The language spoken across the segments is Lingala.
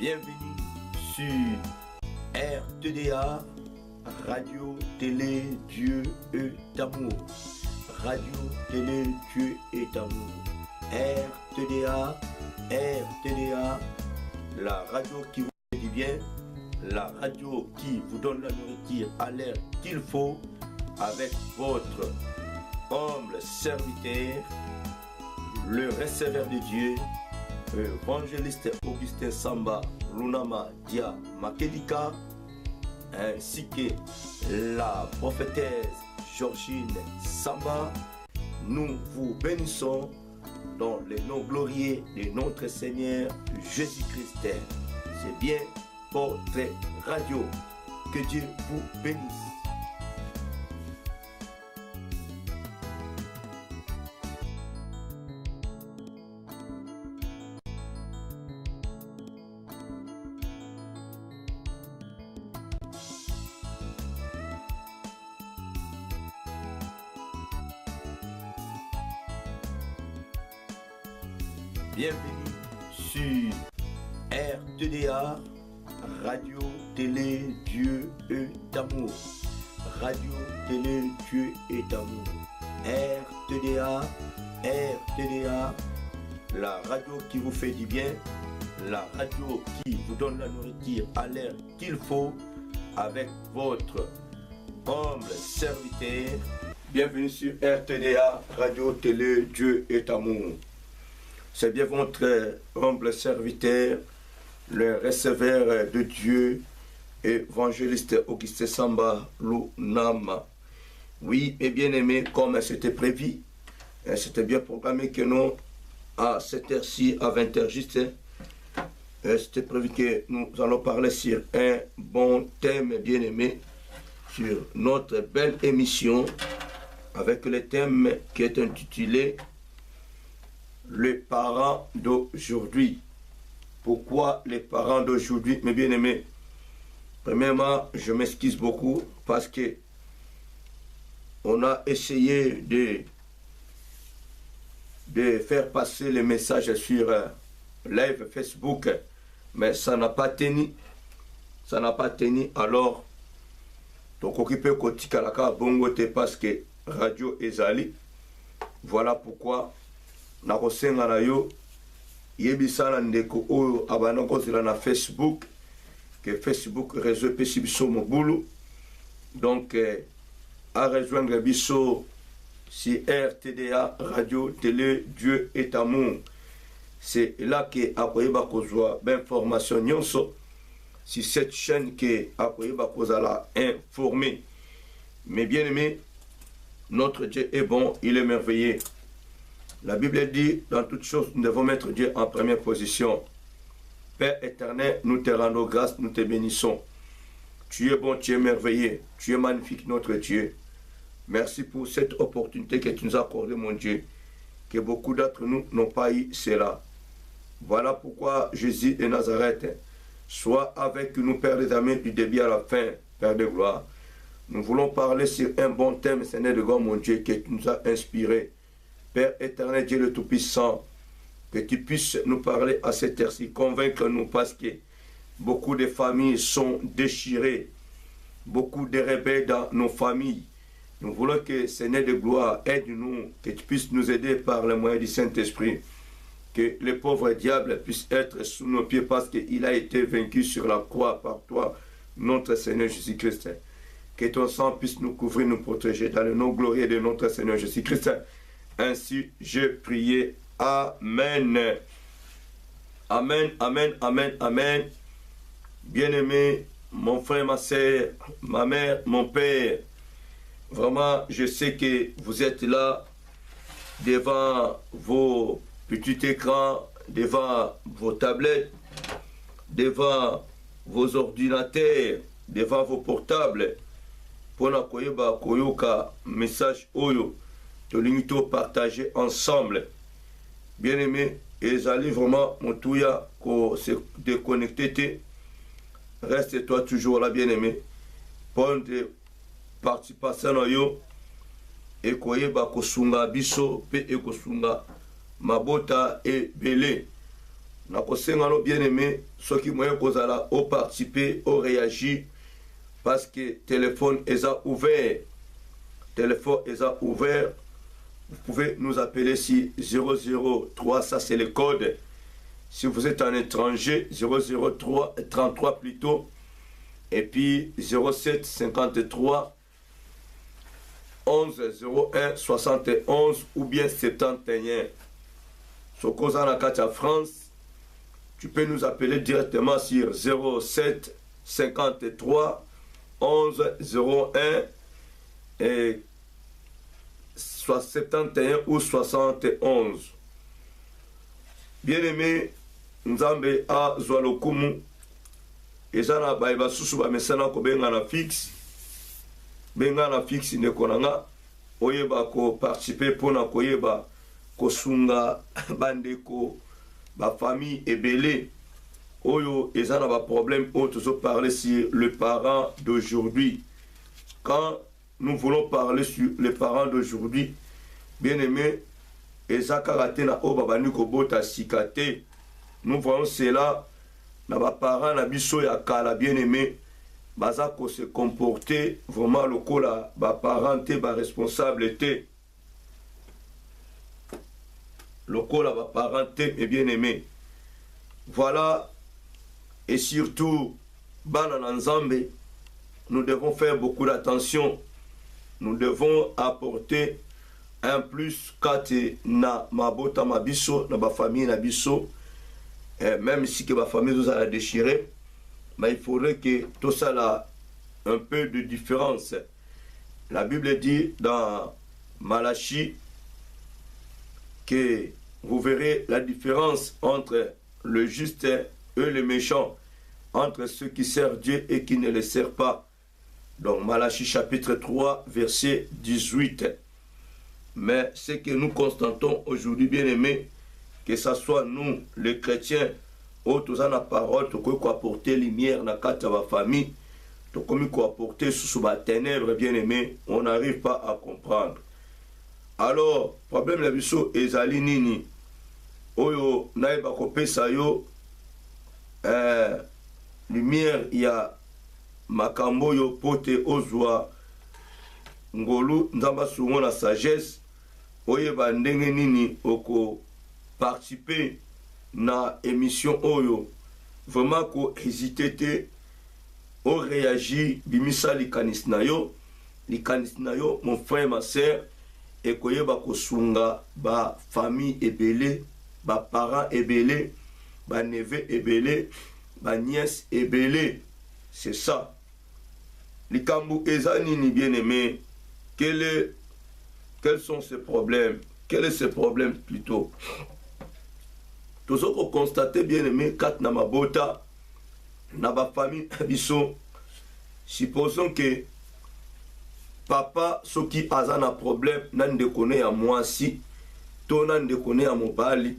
Bienvenue sur RTDA, Radio Télé Dieu est Amour. Radio Télé Dieu est Amour. RTDA, la radio qui vous fait du bien, la radio qui vous donne la nourriture à l'heure qu'il faut, avec votre humble serviteur, le receveur de Dieu, évangéliste Augustin Samba Lunama Dia Makelika, ainsi que la prophétesse Georgine Samba. Nous vous bénissons dans le nom glorieux de notre Seigneur Jésus-Christ. C'est bien votre radio. Que Dieu vous bénisse. Bienvenue sur RTDA, Radio Télé Dieu est Amour. Radio Télé Dieu est Amour. RTDA, la radio qui vous fait du bien, la radio qui vous donne la nourriture à l'heure qu'il faut, avec votre humble serviteur. Bienvenue sur RTDA, Radio Télé Dieu est Amour. C'est bien votre humble serviteur, le receveur de Dieu, évangéliste Augustin Samba Lunama. Oui, et bien aimé, comme c'était prévu, c'était bien programmé que nous, à cette heure-ci, à 20h juste, c'était prévu que nous allons parler sur un bon thème, bien aimé, sur notre belle émission, avec le thème qui est intitulé les parents d'aujourd'hui. Pourquoi les parents d'aujourd'hui, mes bien-aimés? Premièrement, je m'excuse beaucoup parce que on a essayé de faire passer les messages sur live Facebook, mais ça n'a pas tenu. Ça n'a pas tenu. Alors, donc occupé kotikalaka bongote parce que radio ezali. Voilà pourquoi nakosenga na yo yebisana ndeko oyo abana kozela na Facebook que Facebook réseau pesi biso mobulu. Donc à rejoindre biso si RTDA Radio Télé Dieu est Amour. C'est là que akoyeba kozwa d'information nyonso si cette chaîne que akoyeba kozala informé. Mais bien aimé, notre Dieu est bon, il est merveilleux. La Bible dit, dans toutes choses, nous devons mettre Dieu en première position. Père éternel, nous te rendons grâce, nous te bénissons. Tu es bon, tu es merveilleux, tu es magnifique, notre Dieu. Merci pour cette opportunité que tu nous as accordée, mon Dieu, que beaucoup d'entre nous n'ont pas eu cela. Voilà pourquoi Jésus de Nazareth, sois avec nous, Père des amis, du début à la fin, Père de gloire. Nous voulons parler sur un bon thème, Seigneur de gloire, mon Dieu, que tu nous as inspiré. Père éternel, Dieu le Tout-Puissant, que tu puisses nous parler à cette heure-ci, convaincre-nous parce que beaucoup de familles sont déchirées, beaucoup de rebelles dans nos familles. Nous voulons que Seigneur de gloire aide-nous, que tu puisses nous aider par le moyen du Saint-Esprit, que le pauvre diable puisse être sous nos pieds parce qu'il a été vaincu sur la croix par toi, notre Seigneur Jésus-Christ. Que ton sang puisse nous couvrir, nous protéger dans le nom glorieux de notre Seigneur Jésus-Christ. Ainsi, je priais. Amen. Amen, amen, amen, amen. Bien-aimé, mon frère, ma soeur, ma mère, mon père, vraiment, je sais que vous êtes là devant vos petits écrans, devant vos tablettes, devant vos ordinateurs, devant vos portables, pour na koyeba koyoka message oyo. Tolinito partager ensemble. Bien aimé, et allez vraiment montouya ko se déconnecter. Reste toi toujours là, bien aimé. Pour de participation na yo et koyeba kosunga biso pe e kosunga mabota et belé. nakosenga no bien aimé soki moyen kozala au participer au réagir parce que téléphone est ouvert. Téléphone est ouvert. Vous pouvez nous appeler si 003, ça c'est le code. Si vous êtes un étranger, 003 33 plutôt. Et puis 07 53 11 01 71 ou bien 71. Sokoza na Katia France, tu peux nous appeler directement sur 07 53 11 01 et 71 ou 71. Bien-aimé, Nzambe a Zwalokumu, ezana baiba susu ba mesana ko benga na fixe. Benga na fixe ne konanga, oyeba ko participer pona koyeba kosunga bandeko ba famille ebele. Oyo ezana ba problème o toujours parler sur le parent d'aujourd'hui. Quand nous voulons parler sur les parents d'aujourd'hui, bien-aimé, ezakaraté na o babani ko bota sikate. Nous voyons cela na ba parents na biso ya kala bien-aimé, baza ko se comporter vraiment lokola ba parenté ba responsabilité. Lokola ba parenté et bien-aimé. Voilà, et surtout bana na Nzambe, nous devons faire beaucoup d'attention. Nous devons apporter un plus kate na mabota mabiso na ba famille na biso. Même si que ma famille nous a déchiré, mais il faudrait que tout ça a un peu de différence. La Bible dit dans Malachie que vous verrez la différence entre le juste et le méchant, entre ceux qui servent Dieu et qui ne le servent pas. Donc Malachie chapitre 3 verset 18. Mais ce que nous constatons aujourd'hui, bien aimés, que ce soit nous, les chrétiens, tous en la parole, nous pouvons apporter lumière dans la famille, nous pouvons apporter sous la ténèbre, bien aimé, on n'arrive pas à comprendre. Alors, problème la biso ezali nini, oyo naïba kopé sayo, lumière ya makambo yo pote ozwa ngolu nzamba sungo na sagesse, oyeba ndenge nini oko participer na émission oyo, vraiment ko hésiter te o réagir bimisa likanis na yo mon frère ma sœur, et koyeba ko sunga ba famille ebele, ba parents ebele, ba neveu ebele, ba nièce ebele. C'est ça likambu ezanini bien aimé. Quels sont ces problèmes? Quel est ce problème plutôt? Tous autres constater bien aimé, kat na mabota, na ba famille biso, supposons que papa soki aza na problème, nan de kone ya mwasi, to nan de kone ya mobali,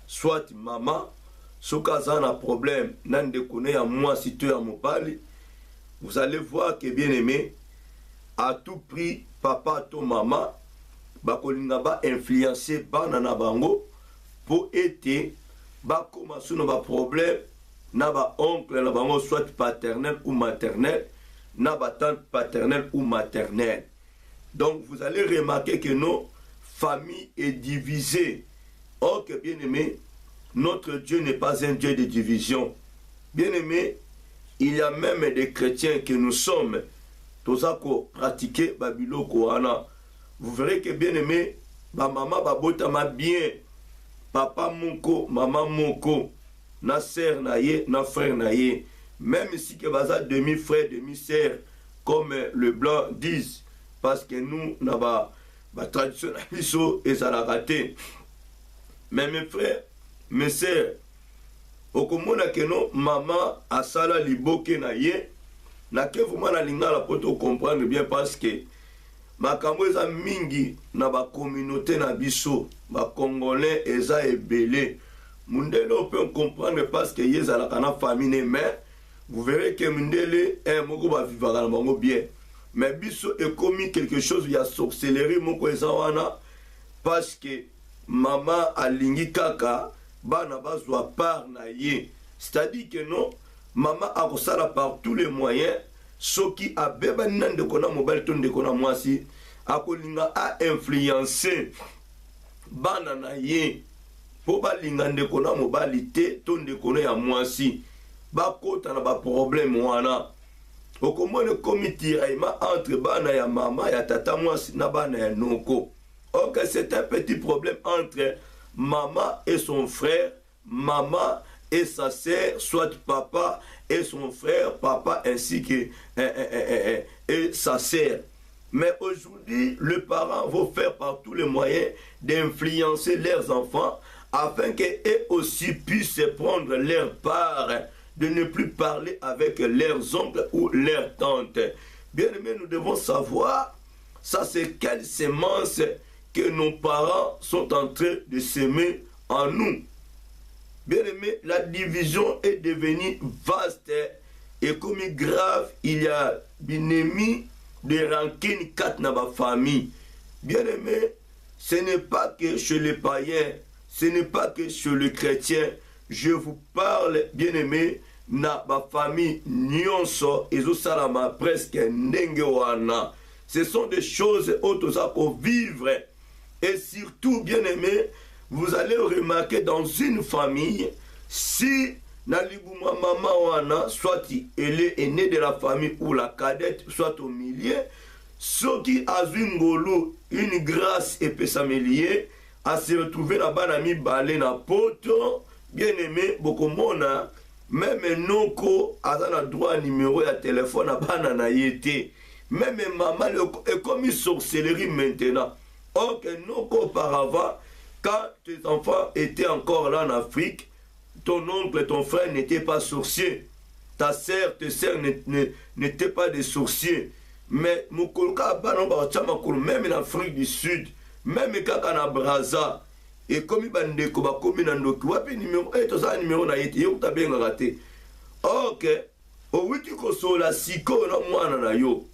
soit maman, soki aza na problème, nan de kone ya mwasi to ya mobali, vous allez voir que bien aimé, à tout prix, papa to maman, bakolinga ba influencer bana na bango pour être ba commencer na ba problème na ba oncle na bango, soit paternel ou maternel, na ba tante paternelle ou maternelle. Donc vous allez remarquer que nos familles est divisée. Or que bien aimé, notre Dieu n'est pas un Dieu de division. Bien aimé, il y a même des chrétiens que nous sommes, tous à pratiquer babiloko ana. Vous verrez que bien aimé, ba maman babotama bien, papa moko, maman moko, na sœur na ye, na frère na ye, même si que baza demi-frère, demi-sœur, comme le blanc disent, parce que nous, na ba tradition na biso ezala raté. Mais mes frères, mes sœurs, okomona que non, maman asala liboke na ye, na ke vraiment na lingala poto comprendre bien, parce que makambo eza mingi na ba communauté na biso, ba congolais eza ebele. Mundele peut comprendre parce que yeza la kana famille, mais vous verrez que mundele moko ba vivaka na bango bien. Mais biso est commis quelque chose, il y a sorcellerie moko eza wana, parce que maman alingi kaka bana bazwa part na ye. C'est-à-dire que non, maman a kosala par tous les moyens, soki abeba nina ndeko na mobali to ndeko na mwasi, akolinga a influencer bana na ye, po balinga ndeko na mobali te to ndeko na ya mwasi, bakota na ba problème wana. Okomone komi tiraillement entre bana ya mama ya tata mwasi na bana ya noko. Ok, c'est un petit problème entre maman et son frère, maman et sa sœur, soit papa et son frère, papa ainsi que et sa sœur. Mais aujourd'hui, les parents vont faire par tous les moyens d'influencer leurs enfants afin qu'eux aussi puissent prendre leur part, de ne plus parler avec leurs oncles ou leurs tantes. Bien aimé, nous devons savoir, ça c'est quelle sémence que nos parents sont en train de s'aimer en nous. Bien aimé, la division est devenue vaste et comme grave, il y a une ennemie de rancune quatre dans ma famille. Bien aimé, ce n'est pas que chez les païens, ce n'est pas que chez les chrétiens. Je vous parle, bien aimé, na ma famille nyonso ezosalama presque ndenge wana. Ce sont des choses autres à vivre. Et surtout, bien aimé, vous allez remarquer dans une famille, si Nalibuma maman wana, soit elle est née de la famille ou la cadette, soit au milieu, ce qui a une grâce et peut s'améliorer, à se retrouver là-bas, ami balé na poto, bien aimé, beaucoup mona, même noko, a un droit numéro de téléphone à banana yété, même maman est comme une sorcellerie maintenant. Or que noko auparavant, quand tes enfants étaient encore là en Afrique, ton oncle et ton frère n'étaient pas sorciers. Ta sœur, tes sœurs n'étaient pas des sorciers. Mais même en Afrique du Sud, même quand on a Braza, et comme il y a comme numéro, et tout ça, numéro na yéti, yo ta bien raté. Ok, au wiki koso la siko na mwana na yo.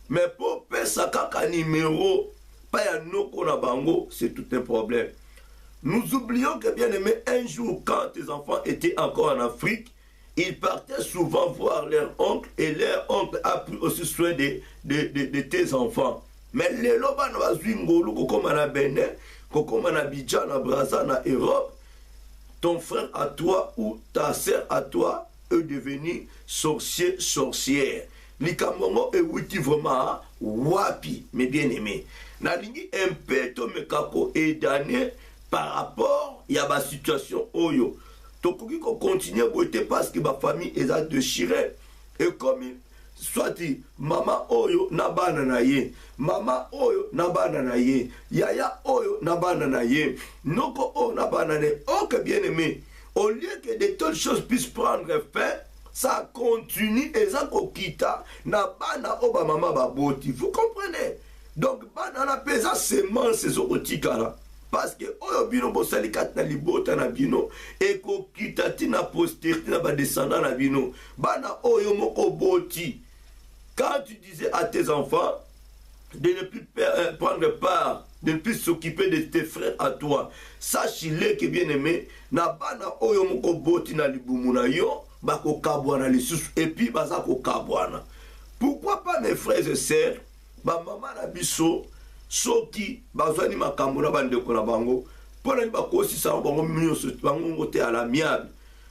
Mais pour pesa kaka numéro, pas ya noko na bango, c'est tout un problème. Nous oublions que bien aimé, un jour quand tes enfants étaient encore en Afrique, ils partaient souvent voir leur oncle et leur oncle a pris aussi soin de tes enfants. Mais les lobans va zwingolo comme à Bénin, comme à Abidjan, à Brazza, en Europe, ton frère à toi ou ta sœur à toi est devenu sorcier, sorcière. Likamongo est witi vraiment wapi, mes bien-aimés. Nalingi un peu to mekako et d'année par rapport à la situation oyo. Tokoki ko continue boité parce que ma famille est déchirée. Et comme soit dit maman oyo na bana na ye, maman oyo na bana na ye, yaya oyo na bana na ye, noko o na bana ne. Ok bien aimé, au lieu que de telles choses puissent prendre fin, ça continue et ça kokita na bana oba mama baboti. Vous comprenez? Donc bana na pesa semence zokotikala. Parce que oyo bino bosali kat na libota na bino et kokita tina postérité na ba descendant na bino. Bana oyo moko boti. Quand tu disais à tes enfants de ne plus prendre part, de ne plus s'occuper de tes frères à toi, sache-le que bien aimé, na bana oyo moko boti na libumu na yo, bako kabwana lisusu et puis bazako kabwana. Pourquoi pas mes frères et sœurs, ba maman na biso soki bazwani makambo na bandeko na bango, pona ba kosi sa bango minyoso bango ngote à l'amiable.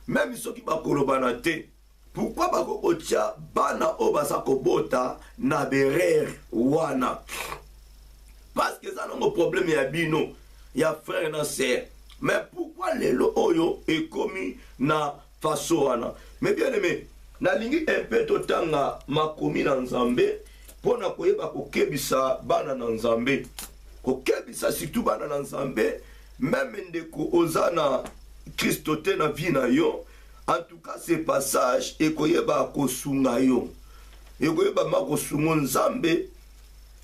Même soki bakoloba na te, pourquoi bako tia bana o bazako bota na berer wana? Parce que ça n'a pas problème ya bino, ya frère na sœur. Mais pourquoi les lo oyo est commis na façon wana? Mais bien aimé, na lingi un peu totanga makomi na Nzambe pona koyeba kokebisa bana na Nzambe. Kokebisa surtout bana na Nzambe, même ndeko ozana Christo te na vie na yo. En tout cas, ce passage et koyeba kosunga yo. Et koyeba makosungo Nzambe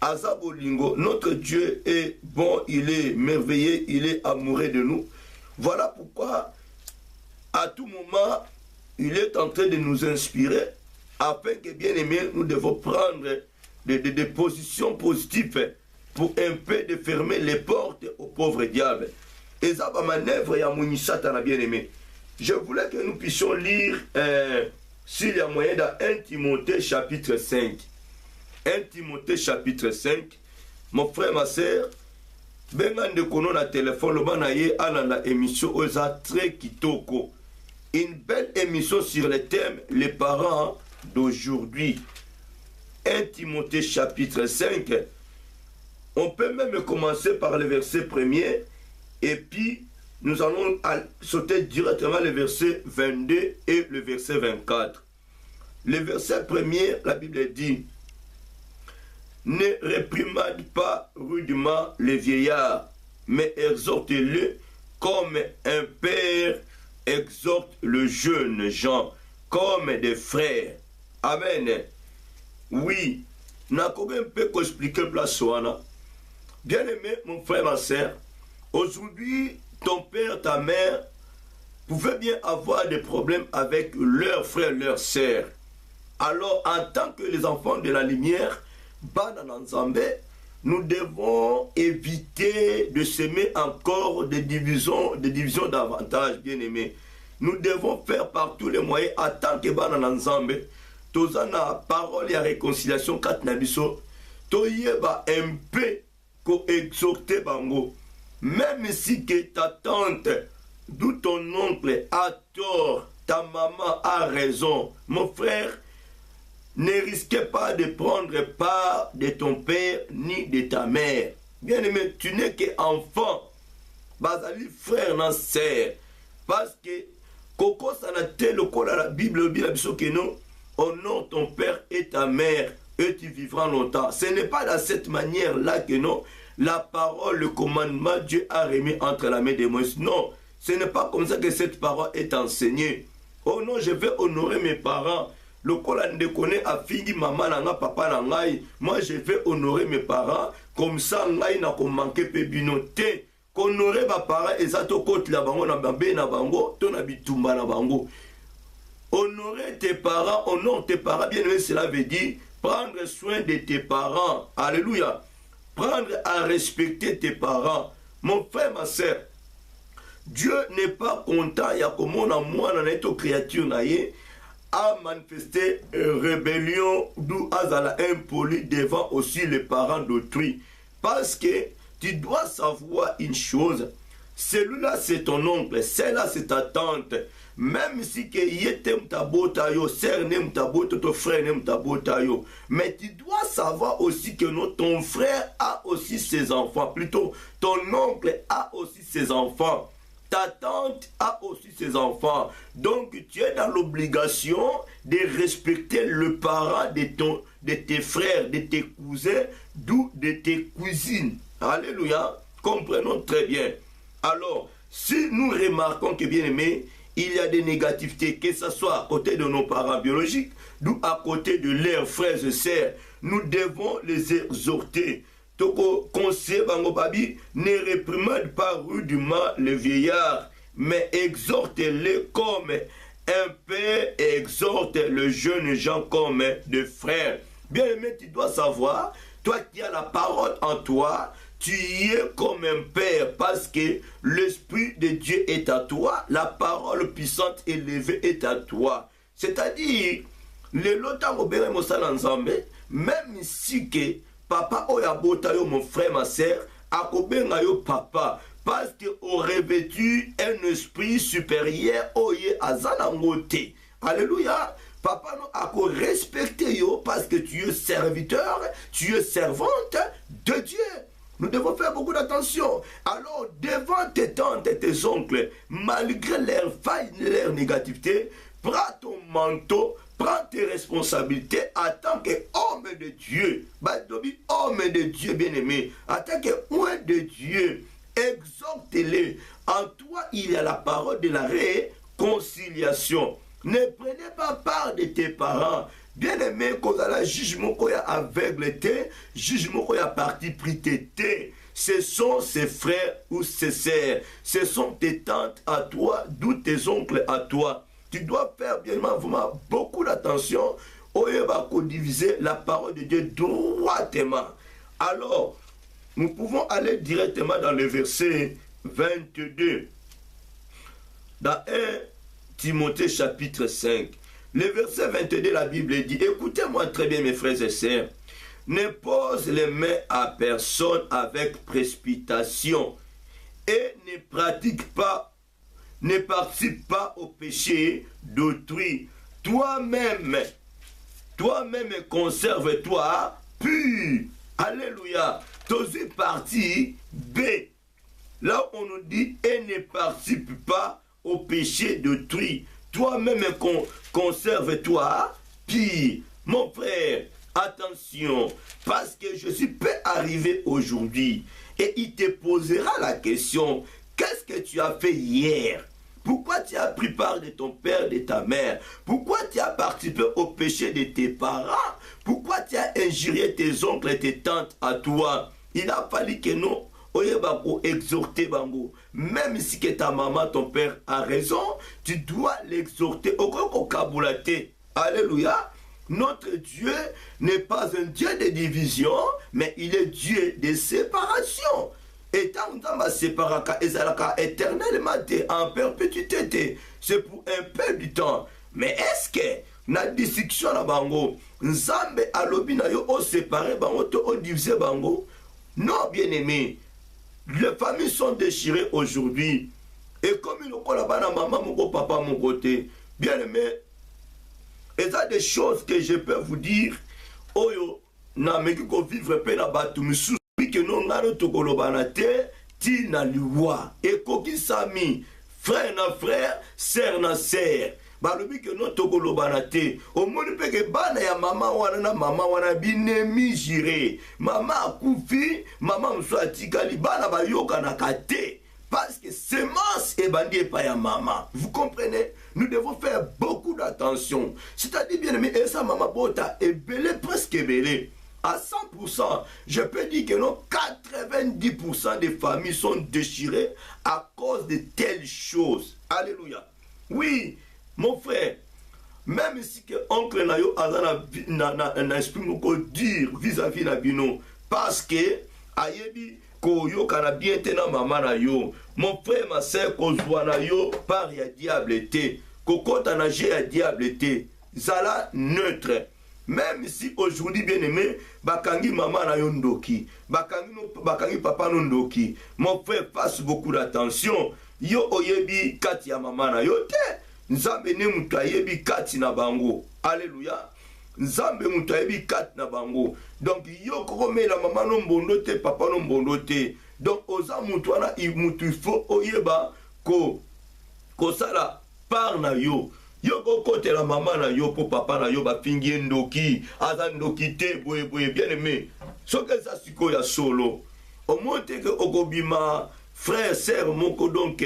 azabolingo. Notre Dieu est bon, il est merveilleux, il est amoureux de nous. Voilà pourquoi à tout moment il est en train de nous inspirer afin que bien aimé nous devons prendre des positions positives pour un peu de fermer les portes aux pauvres diables. Et ça, ma manœuvre, il y a mon Satan bien aimé. Je voulais que nous puissions lire, s'il y a moyen, dans 1 Timothée chapitre 5. 1 Timothée chapitre 5. Mon frère, ma soeur, benga ndekono na téléphone, le banaye alanda émission oza très kitoko. Une belle émission sur le thème les parents d'aujourd'hui. 1 Timothée chapitre 5. On peut même commencer par le verset 1er et puis nous allons sauter directement le verset 22 et le verset 24. Le verset 1er, la Bible dit: ne réprimande pas rudement les vieillards, mais exhorte-le comme un père exhorte le jeune gens, comme des frères. Amen. Oui, n'a qu'un peu expliquer place wana. Bien aimé, mon frère, ma soeur, aujourd'hui, ton père, ta mère pouvaient bien avoir des problèmes avec leurs frères, leurs sœurs. Alors, en tant que les enfants de la lumière, nous devons éviter de semer encore des divisions davantage, bien aimés. Nous devons faire par tous les moyens, en tant que Bana Nzambe, tozana parole et réconciliation kat nabiso, toyeba un peu ko exhorter bango. Même si que ta tante, d'où ton oncle a tort, ta maman a raison, mon frère, ne risquez pas de prendre part de ton père ni de ta mère. Bien aimé, tu n'es qu'enfant. Bazali frère nan sœur. Parce que Koko sanate le col à la Bible, que non, honore ton père et ta mère et tu vivras longtemps. Ce n'est pas de cette manière-là que non, la parole, le commandement, Dieu a remis entre la main de Moïse. Non, ce n'est pas comme ça que cette parole est enseignée. Oh non, je vais honorer mes parents. Le col de connaît à fille, maman, nanga, papa, nangai. Moi, je vais honorer mes parents. Comme ça, ngai n'a qu'on manqué pébinoté. Honorer mes parents, et ça, to côté la bango, na bambé, na bango, ton habitumba, na bango. Honorer tes parents, honore tes parents, bien aimé, cela veut dire prendre soin de tes parents. Alléluia. Prendre à respecter tes parents. Mon frère, ma soeur, Dieu n'est pas content, il y a comme on a moi, dans notre créature, a manifesté une rébellion d'où Azala impoli devant aussi les parents d'autrui. Parce que tu dois savoir une chose, celui-là c'est ton oncle, celle-là c'est ta tante. Même si que yetem ta botayo, sœur n'aime ta botayo, ton frère n'aime ta botayo. Mais tu dois savoir aussi que non, ton frère a aussi ses enfants. Plutôt, ton oncle a aussi ses enfants. Ta tante a aussi ses enfants. Donc, tu es dans l'obligation de respecter le parent de tes frères, de tes cousins, d'où de tes cousines. Alléluia. Comprenons très bien. Alors, si nous remarquons que, bien aimé, il y a des négativités, que ce soit à côté de nos parents biologiques, d'où à côté de leurs frères et sœurs, nous devons les exhorter. Toko conseil bango babi, ne réprimande pas rudement le vieillard, mais exhorte-le comme un père et exhorte le jeune gens comme des frères. Bien aimé, tu dois savoir, toi qui as la parole en toi, tu y es comme un père parce que l'Esprit de Dieu est à toi, la parole puissante élevée est à toi. C'est-à-dire, le lotan obére mosala nzambe, même si que papa oyabota yo mon frère, ma soeur, akobenga yo papa, parce que au revêtu un esprit supérieur oye azanangote. Alléluia. Papa no ako respecte yo parce que tu es serviteur, tu es servante de Dieu. Nous devons faire beaucoup d'attention. Alors, devant tes tantes et tes oncles, malgré leurs failles et leurs négativités, prends ton manteau, prends tes responsabilités en tant qu'homme de Dieu. Badobi, homme de Dieu bien-aimé, en tant qu'homme de Dieu, exhorte-les. En toi, il y a la parole de la réconciliation. Ne prenez pas part de tes parents. Bien-aimé, quand il y a la jugement, quand il y a aveugleté, jugement, quand il y a parti pris tété, ce sont ses frères ou ses sœurs. Ce sont tes tantes à toi, d'où tes oncles à toi. Tu dois faire bien vraiment beaucoup d'attention au lieu de diviser la parole de Dieu droitement. Alors, nous pouvons aller directement dans le verset 22. Dans 1 Timothée chapitre 5. Le verset 22, la Bible dit, écoutez-moi très bien mes frères et sœurs, ne pose les mains à personne avec précipitation et ne participe pas au péché d'autrui. Toi-même conserve-toi pur. Alléluia. Deuxième partie B. Là on nous dit, et ne participe pas au péché d'autrui. Toi-même conserve-toi pur. Mon frère, attention, parce que je suis peut arriver aujourd'hui et il te posera la question, qu'est-ce que tu as fait hier? Pourquoi tu as pris part de ton père, de ta mère? Pourquoi tu as participé au péché de tes parents? Pourquoi tu as injurié tes oncles et tes tantes à toi? Il a fallu que nous exhorter bango. Même si que ta maman, ton père a raison, tu dois l'exhorter. Alléluia. Notre Dieu n'est pas un Dieu de division, mais il est Dieu de séparation. Et tant que séparaka ezalaka éternellement en perpétuité, c'est pour un peu du temps. Mais est-ce que na discussion na bango, Nzambe alobi na yo o séparer bango to o diviser bango? Non, bien aimé. Les familles sont déchirées aujourd'hui. Et comme il y a maman, mon papa, mon côté, bien aimé, et ça des choses que je peux vous dire, oyo, na meki ko vivre pe na batu misu, que non ngaro tokolo banate, ti na liwa, et koki sami, frère na frère, sœur na sœur. Balobi que non tokolo banate, au monde pe que bana ya mama wana na mama wana binemi jire, mama akufi, mama mswa tikali bana ba yoka na kate. Parce que semence est bandie par ya maman. Vous comprenez? Nous devons faire beaucoup d'attention. C'est-à-dire, bien aimé, et ça, maman bota est belé, presque belé. À 100%, je peux dire que non, 90% des familles sont déchirées à cause de telles choses. Alléluia. Oui, mon frère, même si que oncle Nayo a un esprit dire vis-à-vis de Bino, parce que, ayebi, koyo kana bien tena mama na yo, mon frère ma sœur kozwa na yo par ya diable te, kokota na je ya diable te, zala neutre. Même si aujourd'hui bien aimé, bakangi maman na yo ndoki, bakangi papa no ndoki, mon frère fasse beaucoup d'attention. Yo oyebi kati ya mama na yo te, nzambe ne mutu ayebi kati na bango. Alléluia. Nzambe mutu ayebi kati na bango. Donc yo komela mama no mbondo te, papa no mbondo te. Donc oza mutu wana mutu faut oyeba ko sala par na yo. Yo kote la mama na yo po papa na yo ba fingi ndoki, aza ndoki te boye bien aimé. Soke sa siko ya solo. Au moins que okobima frère sœur moko donc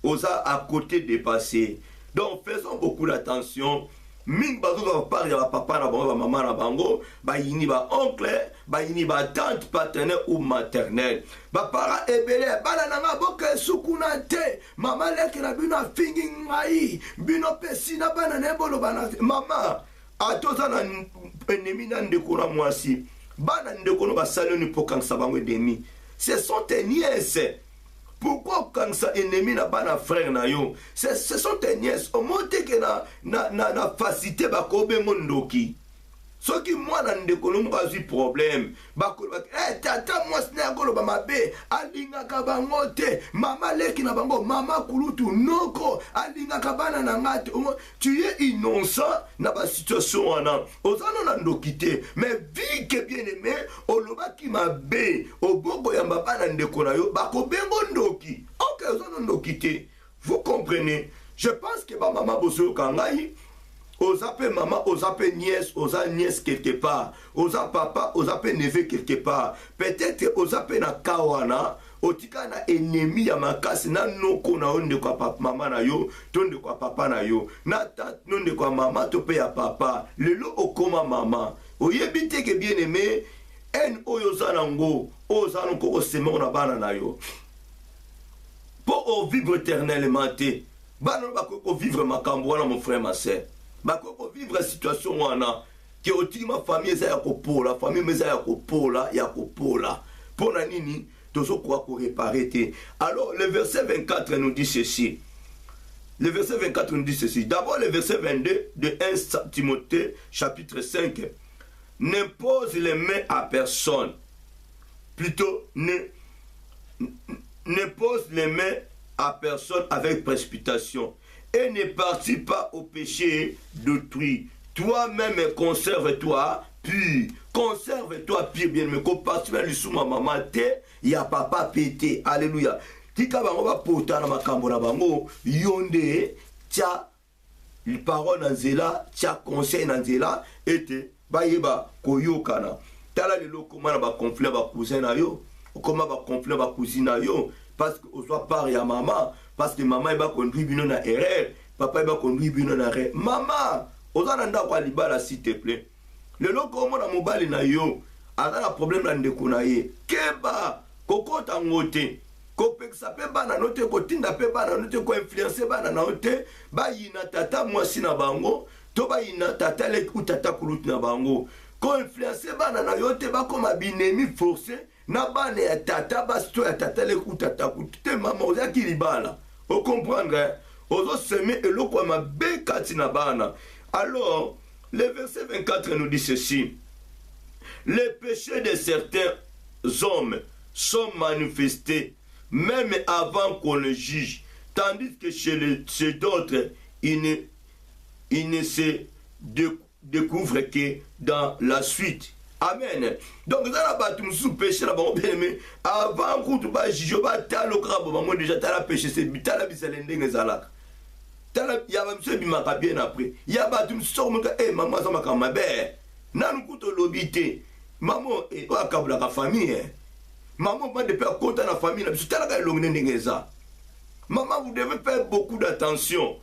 oza à côté dépassé. Donc faisons beaucoup d'attention. Ming bazo va parler à papa na bango, maman na bango, ba yini ba oncle, ba yini ba tante paternelle ou maternelle. Ba para ebele, bana nanga boke sukuna te, mama leki na bino fingi ngai, bino pesi na bana nebolo bana. Mama, atoza na ennemi na ndeko na mwasi, bana ndeko no basali ni pokangsa bango demi. Ce sont tes nièces. Pourquoi quand ça ennemi n'a pas na frère na yo? Ce sont tes nièces. Au moins que na facilité ba kobe mondoki. Ce qui moi na ndeko no pas eu problème. Ba ko tata moi sna golo ba mabe alinga ka bango te. Mama leki na bango mama kulutu noko alinga ka bana na ngate. Tu es innocent na ba situation wana. Ozano na ndokité mais vu que bien aimé oloba ki mabe obogo ya baba na ndeko na yo ba ko bengo ndoki. OK ozano ndokité. Vous comprenez? Je pense que ba mama boso kangai osa pe maman, osa pe nièce, osa nièce quelque part. Osa papa, osa pe neveu quelque part. Peut-être osa pe na kawana, otika na ennemi ya makasi na noko na onde kwa papa mama na yo, tonde kwa papa na yo. Na tante nonde kwa mama to pe ya papa. Lelo okoma mama. Oyebi te ke bien aimé, en oyo zanango, osa noko osemo na bana na yo. Pour au vivre éternellement te. Bana bako vivre makambo wana mon frère ma sœur. Bako vivre la situation wana ki otima famille za ya kopola, famille meza ya kopola, Pona nini tozo quoi qu'on réparer. Alors le verset 24 nous dit ceci. Le verset 24 nous dit ceci. D'abord le verset 22 de 1 Timothée chapitre 5. N'impose les mains à personne. Plutôt, ne pose les mains à personne avec précipitation. Et ne participe pas au péché d'autrui. Toi-même, conserve-toi pur. Conserve-toi pur, bien. Mais qu'on participe à l'issuma maman, il y a papa pété. Alléluia. Tika bango ba pota na makambo na bango yonde tia parole na nzela tia conseil na nzela ete ba yeba koyokana tala lelo koma na ba conflit ba cousin na yo koma ba conflit ba cousine na yo parce que o soit par ya maman parce que maman ba conduit bino na erreur papa ba conduit bino na erreur maman ozana nda kwa libala s'il te plaît lelo koma na mobali na yo ana problème na ndeko na ye keba kokota ngote kopekisa pe bana no te kotinda pe bana no te ko influencer bana na te ba yina tata mwasi na bango to ba yina tata le ku tata kulutu na bango ko influencer bana na yo te ba koma binemi forcé na bana ya tata ba sto ya tata le ku tata kulutu te mama oza kilibala o comprendre ozo semer eloko ma bekati na bana. Alors le verset 24 nous dit ceci: les péchés de certains hommes sont manifestés même avant qu'on le juge, tandis que chez d'autres, il ne se découvre que dans la suite. Amen. Donc, dans la bataille, nous péché là, mais avant qu'on te juge, le crabe, déjà, tu as péché, c'est tu as la bisalende ngezalak. Il y a même ceux qui m'ont bien après. Il y a battu, maman, ça m'a quand même bien. Nan nous l'obité. Maman, et toi, la famille, maman, pas de faire compte à la famille. Maman, vous devez faire beaucoup d'attention.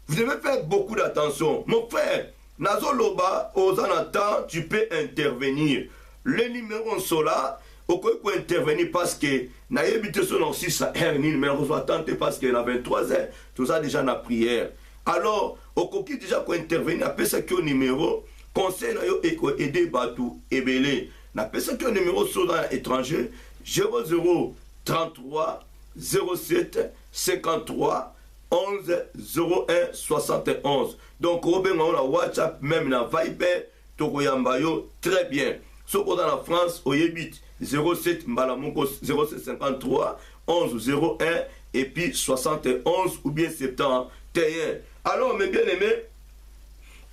Vous devez faire beaucoup d'attention. Mon frère, Nazo Loba, aux anatans, tu peux intervenir. Le numéro sont là, au quoi il faut intervenir parce que n'a habité son aussi ça hernie, mais on doit tenter parce qu'il y a 23 heures. Tout ça déjà dans la prière. Alors, au coquille déjà pour intervenir, après ça qui au numéro, conseil et aider Batou et Belé. Na personne qui a un numéro sur l'étranger 00 33 07 53 11 01 71. Donc, Robin, on a WhatsApp, même dans Viber, Tokoyambayo, très bien. Sauf que dans la France, au Yébit 07 Mbalamonko 0753 11 01 et puis 71 ou bien 71. Alors, mes bien-aimés,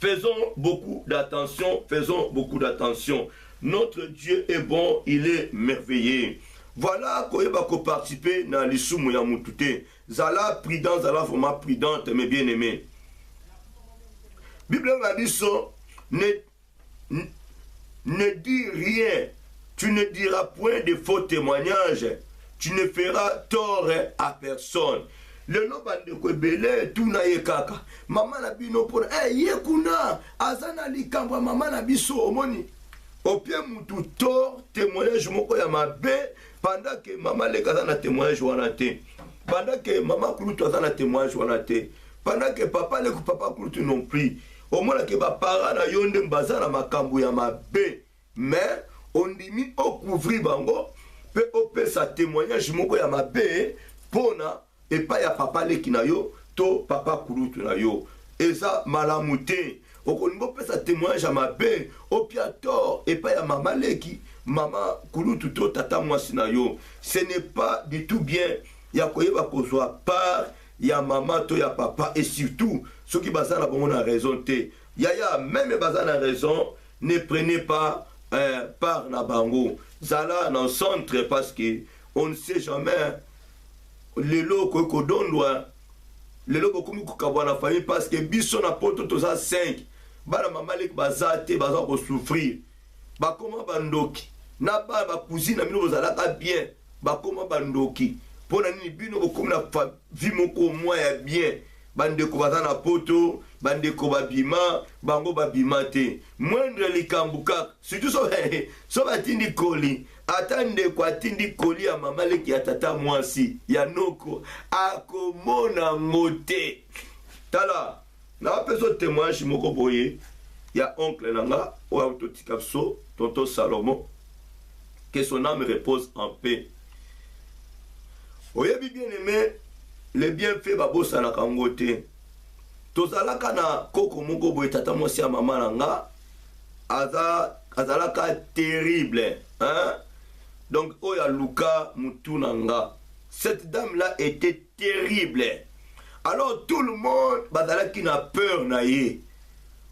faisons beaucoup d'attention, faisons beaucoup d'attention. Notre Dieu est bon, il est merveilleux. Voilà qu'on va participer dans les soumou ya mutute. Zala prudent, zala vraiment prudente, mes bien-aimés. Bible m'a dit ça, ne dis rien. Tu ne diras point de faux témoignages. Tu ne feras tort à personne. Le nom de Kwebele, tout na yekaka. Maman na bino pour yekuna, azana likambwa maman na biso omoni. Au pied moutou tort, témoignage moko ya mabe, pendant que maman le kaza na témoignage wanate. Pendant que maman kulutu aza na témoignage wanate. Pendant que papa le papa kulutu non plus. Au moins que ba para na yonde mbaza na makambu ya mabe. Mais on dit au couvrir bango, pe opé sa témoignage moko ya mabe, pona et pas ya papa le kinayo, to papa kulutu na yo. Et ça malamute. Au Congo, ça témoignage à ma bé, au piator, et pas à maman leki, maman kulutu to tata mwasinayo. Ce n'est pas du tout bien. Il y a quoi qu'on soit par, il y a maman, to, il y a papa, et surtout, ceux qui basent la bonne raison, il y a même basé la raison, ne prenez pas par na bango. Zala dans le centre parce que on ne sait jamais les lots qu'on donne. Les lots qu'on a la famille parce que biso na poto to ça 5. Bana mamalek bazate baza ko souffrir. Ba comment bandoki. Na ba cousine na bino bozalaka bien. Ba comment bandoki. Pona nini bino ko na vie moko moya bien. Bande ko baza na poto, bande ko babima, bango babima te. Moindre likambuka, surtout so batindi koli. Atande kwa tindi koli ya mamalek ya tata mwasi. Ya noko akomona ngote. Tala na peso témoignage moko boye ya oncle nanga o autotikapso tonton Salomon que son âme repose en paix. Oyebi bien aimé, le bienfait babosa na kangote. Tozalaka na koko moko boye tata mwasi ya mama na nga. Azalaka terrible. Hein? Donc, oya Luka Moutounanga. Cette dame-là était terrible. Alors, tout le monde, bazalaki na peur na ye.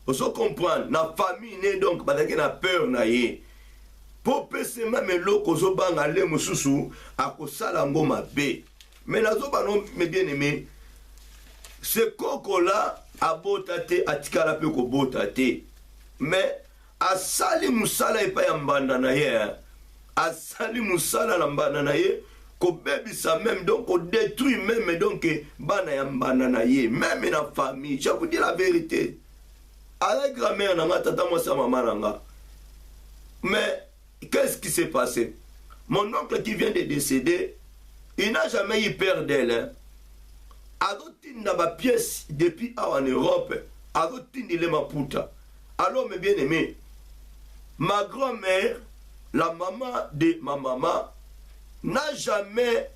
Vous comprenez? Na famille, né donc, bazalaki na peur na ye. Pour pese même loko zobanga le mususu, akosala ngoma be. Mais la zobano, mes bien-aimés, ce coco-là, a botate, atikala pe ko botate. Mais, asali musala epa ya mbanda na ye, asali musala na mbanda na ye, ko bebisa même, donc ko détruit même, donc bana ya mbanda na ye, même na famille. Je vous dis la vérité. Avec grand-mère nanga, tata moi sa maman nanga. Mais, qu'est-ce qui s'est passé? Mon oncle qui vient de décéder, il n'a jamais eu peur d'elle. Hein. Adotin na ba pièce depuis en Europe, adotin il est ma puta. Alors mes bien-aimés, ma grand-mère, la maman de ma maman, n'a jamais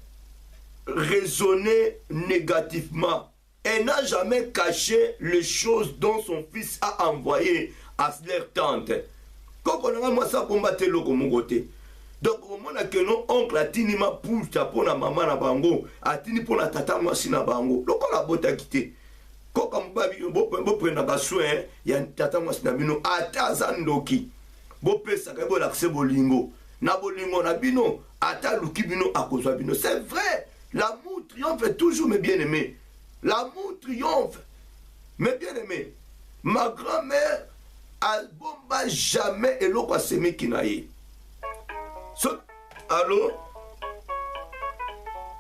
raisonné négativement. Elle n'a jamais caché les choses dont son fils a envoyé à leur tante. Quand on a moi ça pour battre le comme côté. Donc au moment que non oncle a tini ma puta pour la maman na bango, a tini pour la tata moi si na bango. Donc on a bota quitté. Quand on va prendre ba soin, il y a tata moi si na bino ata zandoki. Bo pesa ka bo l'accès bolingo. Na bolingo na bino ata luki bino akozwa bino. C'est vrai. L'amour triomphe toujours mes bien-aimés. L'amour triomphe. Mes bien-aimés. Ma grand-mère a bomba jamais et l'eau quoi s'aimer qui naïe. Allô?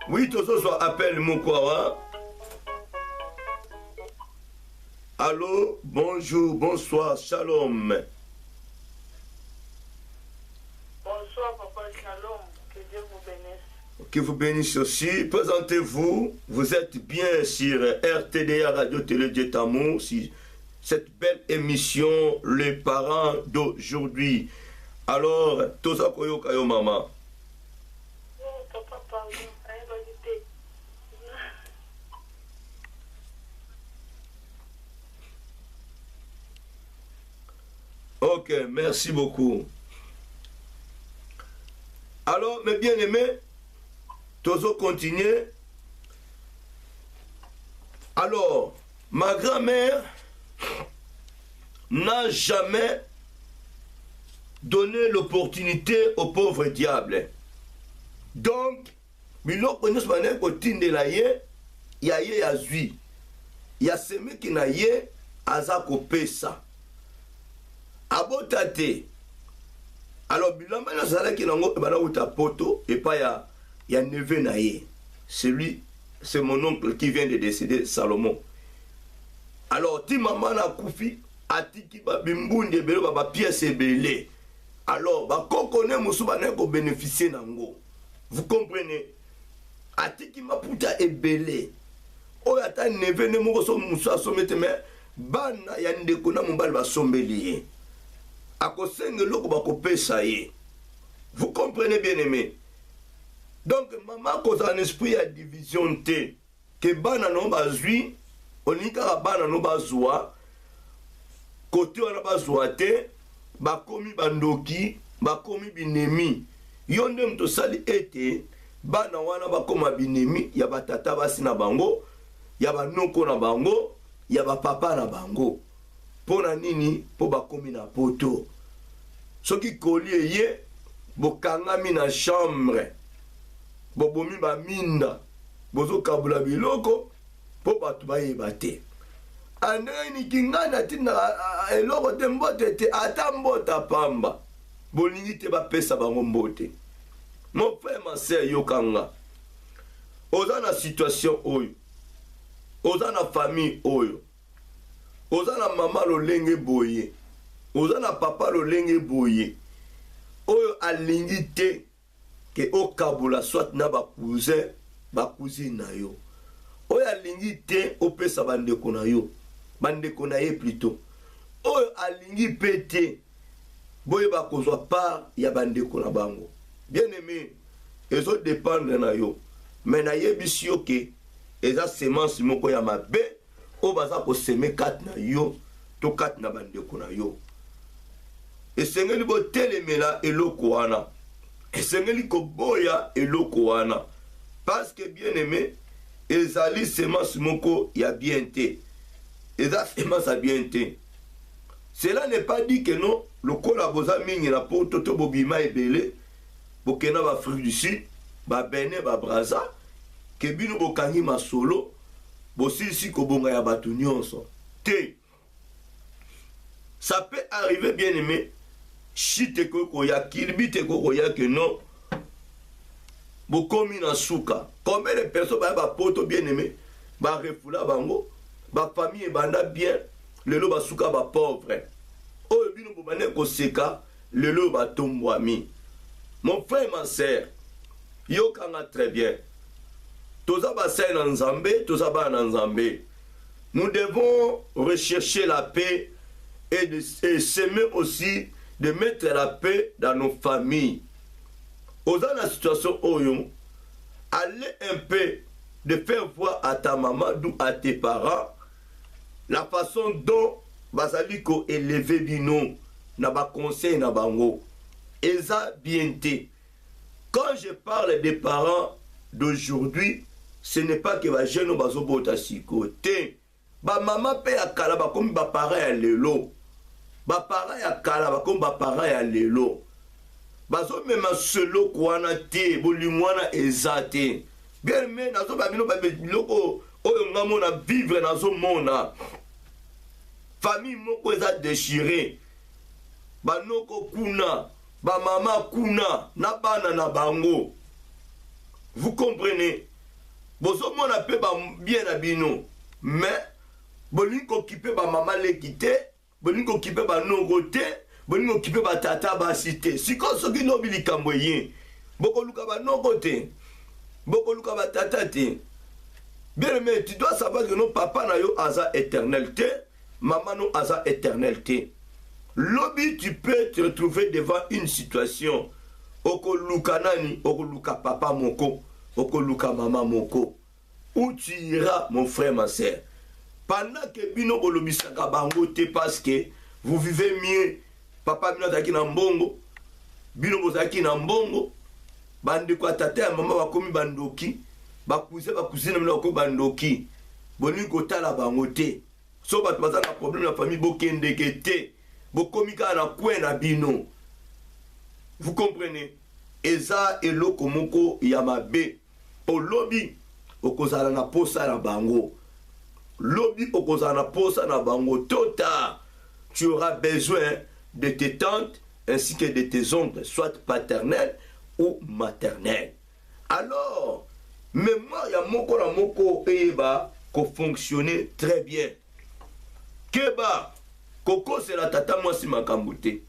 Oui, tout ça soit appel mon quoi. Allô? Bonjour, bonsoir, shalom. Bonsoir, papa, shalom. Que Dieu vous bénisse. Que vous bénisse aussi. Présentez-vous. Vous êtes bien sur RTDA Radio Télé Dieu Tamour, si cette belle émission, les parents d'aujourd'hui. Alors, tout ça, koyo kayo maman. Oh, papa, pardon. Ok, merci beaucoup. Alors, mes bien-aimés, tous continuer. Alors, ma grand-mère n'a jamais donné l'opportunité au pauvre diable. Donc, biloko nyonso bana kotindela ye ya ye ya zwi ya semeki na ye aza kopesa abota te. Alors bilamba nyonso azalaki nango ebana kuta poto epa ya neveu na ye. C'est mon oncle qui vient de décéder, Salomon. Alors ti maman na kufi atiki ba bimbunde ebele ba pièce ebele. Alors ba kokone musu bana ko bénéficier nango. Vous comprenez? Atiki maputa ebele. Oyo ata neve ne moko so musu asomete me bana ya ndeko na mobali basombeli ye. Akosenge loko bakopesa ye. Vous comprenez bien aimé? Donc maman cause un esprit à division T que bana no bazui onika bana no bazwa côté wana bazwa te bakomi bandoki bakomi binemi yonde mto sali ete bana wana bakoma binemi ya batata basi na bango ya banoko na bango ya bapapa na bango pona nini po bakomi na poto soki kolie ye bokangami na chambre bobomi ba minda bozo kabula biloko po batu bayeba te andre ni kingana tina eloko te mbote te ata mbota pamba bolingi te bapesa bango mbote. Mon frère ma sœur yokanga oza na situation oyo oza na famille oyo oza na mama lolenge boye oza na papa lolenge boye oyo alingi te ke okabula soit na ba cousine na yo oyo alingi te opesa bandeko na yo bandeko na ye plutôt oyo alingi pe te boye bakozwa part ya bandeko na bango. Bien aimé, ezo dépendre na yo mais nayebisi yo ke eza semence moko ya mabe oyo baza koseme kati na yo to kati na bandeko na yo. Esengeli botelemela eloko wana, esengeli koboya eloko wana, parce que bien aimé ezali semence moko ya bien te, eza semence ya bien te. Cela n'est pas dit que non lokola boza mingi na poto to bobima ebele bokena ba fruit du sud ba bene ba braza ke bino bokangi masolo bosilisi kobonga ya bato nyonso te. Ça peut arriver bien aimé chite koko ya kilbite koko ya que non bokomi na suka. Combien de personnes ba poto bien aimé ba refula bango ba famille banda bien lelo ba suka ba pauvre oyo bino bobane koseka lelo ba tombwami. Mon frère ma sœur yo kanga très bien toza ba sai na nzambe toza ba na nzambe. Nous devons rechercher la paix et s'aimer aussi de mettre la paix dans nos familles. Aux dans la situation oyo allez un peu de faire voir à ta maman ou à tes parents la façon dont bazali ko élever bino na ba conseil na bango eza bien te. Quand je parle des parents d'aujourd'hui, ce n'est pas que ba jeune bazo bota sikote ba maman pe akala ba comme ba parents ya lelo ba parents ya kala ba comme ba parents ya lelo bazo mema selo kwana te bolingwana eza te. Bien mais nazo ba bino ba biloko oyo ngamona vivre nazo mona famille moko eza déchiré banoko kuna ba mama kuna na bana na bango. Vous comprenez? Bozo mona pe ba bien na bino mais bolingo occupé ba mama lekite bolingo occupé ba nongo te bolingo occupé ba tata ba cité siko soki lobi likambo ye boko luka ba nongo te boko luka ba tata te. Bien mais tu dois savoir que non papa na yo aza éternel te maman no aza éternel te. Lobby tu peux te retrouver devant une situation oko luka nani oko luka papa moko oko luka maman moko. Où tu iras mon frère ma sœur pendant que bino bolobisaka bango te parce que vous vivez mieux. Papa bino zaki na mbongo bino bozaki na mbongo bandeko ya tata ya mama bakomi bandoki bakuze bakuzina bino bakomi bandoki bolingi kotala bango te. So bato baza na problème na famille bokendeke te bokomi kaka na kwe na bino. Vous comprenez? Eza eloko moko ya mabe olobi okozala na posa na bango lobi okozala na posa na bango tota. Tu auras besoin de tes tantes ainsi que de tes oncles, soit paternels ou maternels. Alors mémoire ya moko na moko eyeba ko fonctionner très bien. Keba koko c'est la tata mwasi makambo te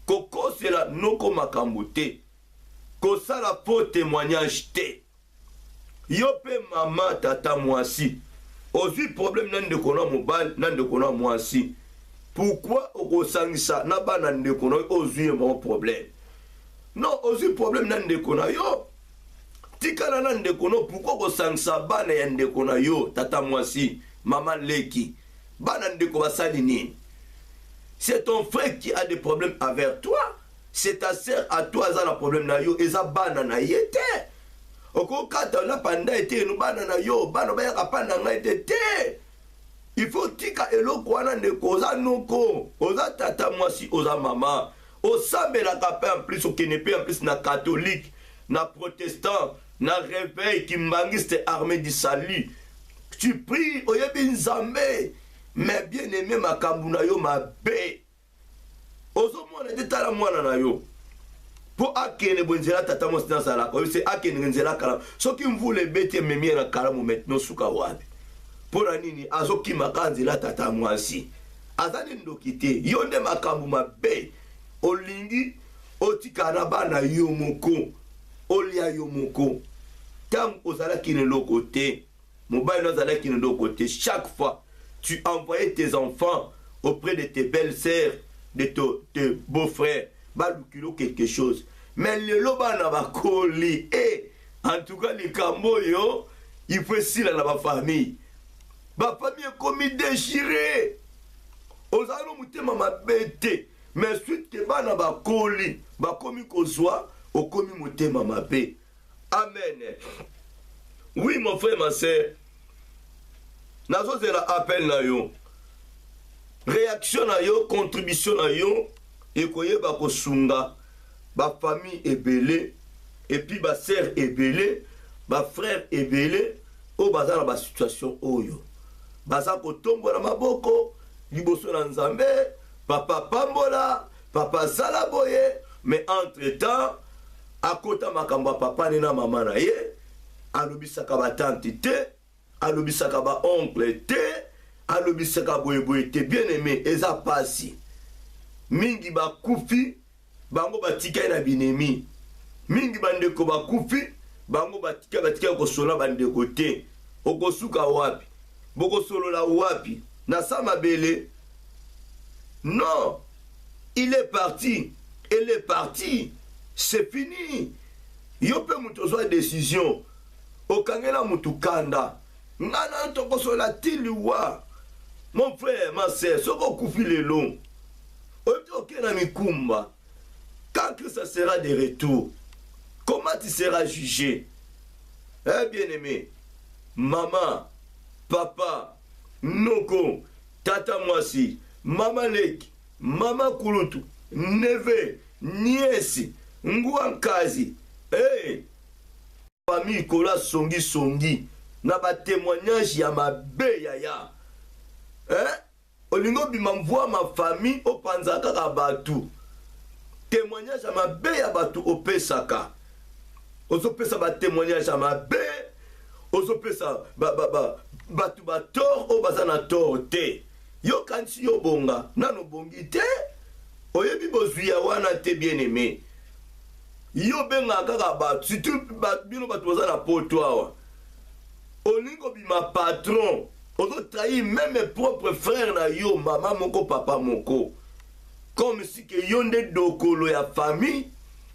koko c'est la noko makambo te kosa la faux témoignage te. Yo pe mama tata mwasi ozwi problème na ndeko na mobali na ndeko na mwasi pourquoi okosangisa na bana ndeko na ozwi mon problème? Non ozwi problème na ndeko na yo tikala na ndeko no pourquoi okosangisa bana ya ndeko na yo tata mwasi mama leki bana ndeko basali nini? C'est ton frère qui a des problèmes avec toi, c'est ta sœur à toi qui a un problème na yo eza bana na yete oko kata na panda ete no bana na yo bana ba ya panda ngate te. Il faut tika eloko wana ndeko oza noko oza tata mwasi oza mama osambela kape en plus okenepe en plus na catholique na protestant na réveil kimbangiste armée du salut tu pries oyebi nzambe mais bien aimé makambu na yo mabe ozomona te tala mwana na yo po akene bonzela tata mwasi na zala ko se akene nzela kala soki mvule beti memie na kala mo maintenant suka wapi pona nini azokima kanzela tata mwasi azali ndoki te yo nde makambu mabe olingi otikana bana yo moko olia yo moko tant ozalaki ne loko te mobile ozalaki ne loko te. Chaque fois tu envoyais tes enfants auprès de tes belles-sœurs de tes beaux-frères balukilo quelque chose mais le loba na bakoli En tout cas, les camboyo, il faut essayer dans la famille. Ma famille est comme déchirée. Aux allons mutema ma bête. Mais suite que bana ba koli, ba komi kozwa, o komi mutema ma bé. Amen. Oui, mon frère, ma soeur. Nazo zela appel na yo. Réaction na yo, contribution na yo. Et koye ba kosunga. Ba famille est belée. Et puis ba sœur est belée. Ba frère est belé. O baza na ba situation oyo. Baza kotombo na maboko. Liboso na nzambe. Papa pambola. Papa salaboye. Mais entre temps. Akota makamba papa nina mama na ye. Alobisaka ba tante te. Alobisaka ba oncle te. Alobisaka boye te. Bien aimé. Eza pasi. Mingi ba kufi. Bango batika na binemi. Mingi bandeko ba kufi. Bango batika kosola bandeko te. Okosuka wapi. Boko solo la wapi. Na sama bele. Non. Il est parti. Elle est partie. C'est fini. Yo pe mutozo décision. Okangela mutukanda. Ngana toko la tiliwa. Mon frère, ma sœur, soko kufi lelo. Ok na mikumba. Quand que ça sera de retour, comment tu seras jugé? Eh bien aimé, maman, papa, noko, tata mwasi, maman leki, maman kulutu, neve, niesi, nguankazi, hey, famille kola songi songi, na ba témoignage ya mabe ya. Olingo bimamvoa ma famille au panzaka ka batu. Témoignage à mabe ya batu opesaka. Ozo pesa ba témoignage à mabe. Ozo pesa batu ba tort o bazana tort te. Yo kansi yo bonga, nano bongi te. Oyebi bozuya wana te bien aimé. Yo benga kaka batu, surtout bino batu bazana poto awa. Olingo bima patron. Ozo trahi même mes propres frères na yo, maman moko, papa moko. Comme si que yonde dokolo ya famille,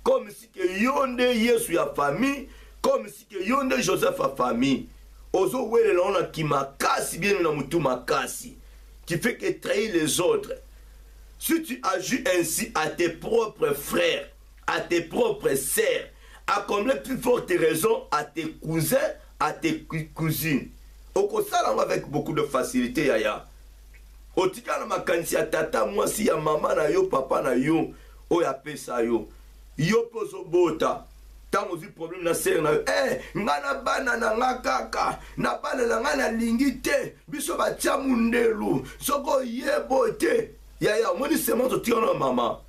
comme si que yonde Yesu ya famille, comme si que yonde Joseph ya famille. Ozo wele la ona ki makasi bien na mutu makasi, qui fait que trahir les autres. Si tu agis ainsi à tes propres frères, à tes propres sœurs, à combler plus forte raison à tes cousins, à tes cousines. Okosala avec beaucoup de facilité yaya. Otika na makanisi ya tata mwasi ya mama na yo papa na yo oya pesa yo. Yo poso bota. Tango zi problème na sere na yo. Ngana bana na nga kaka. Na bana na nga na lingi te. Biso batia mundelu. Soko yebo te. Yaya omoni semence otika na mama.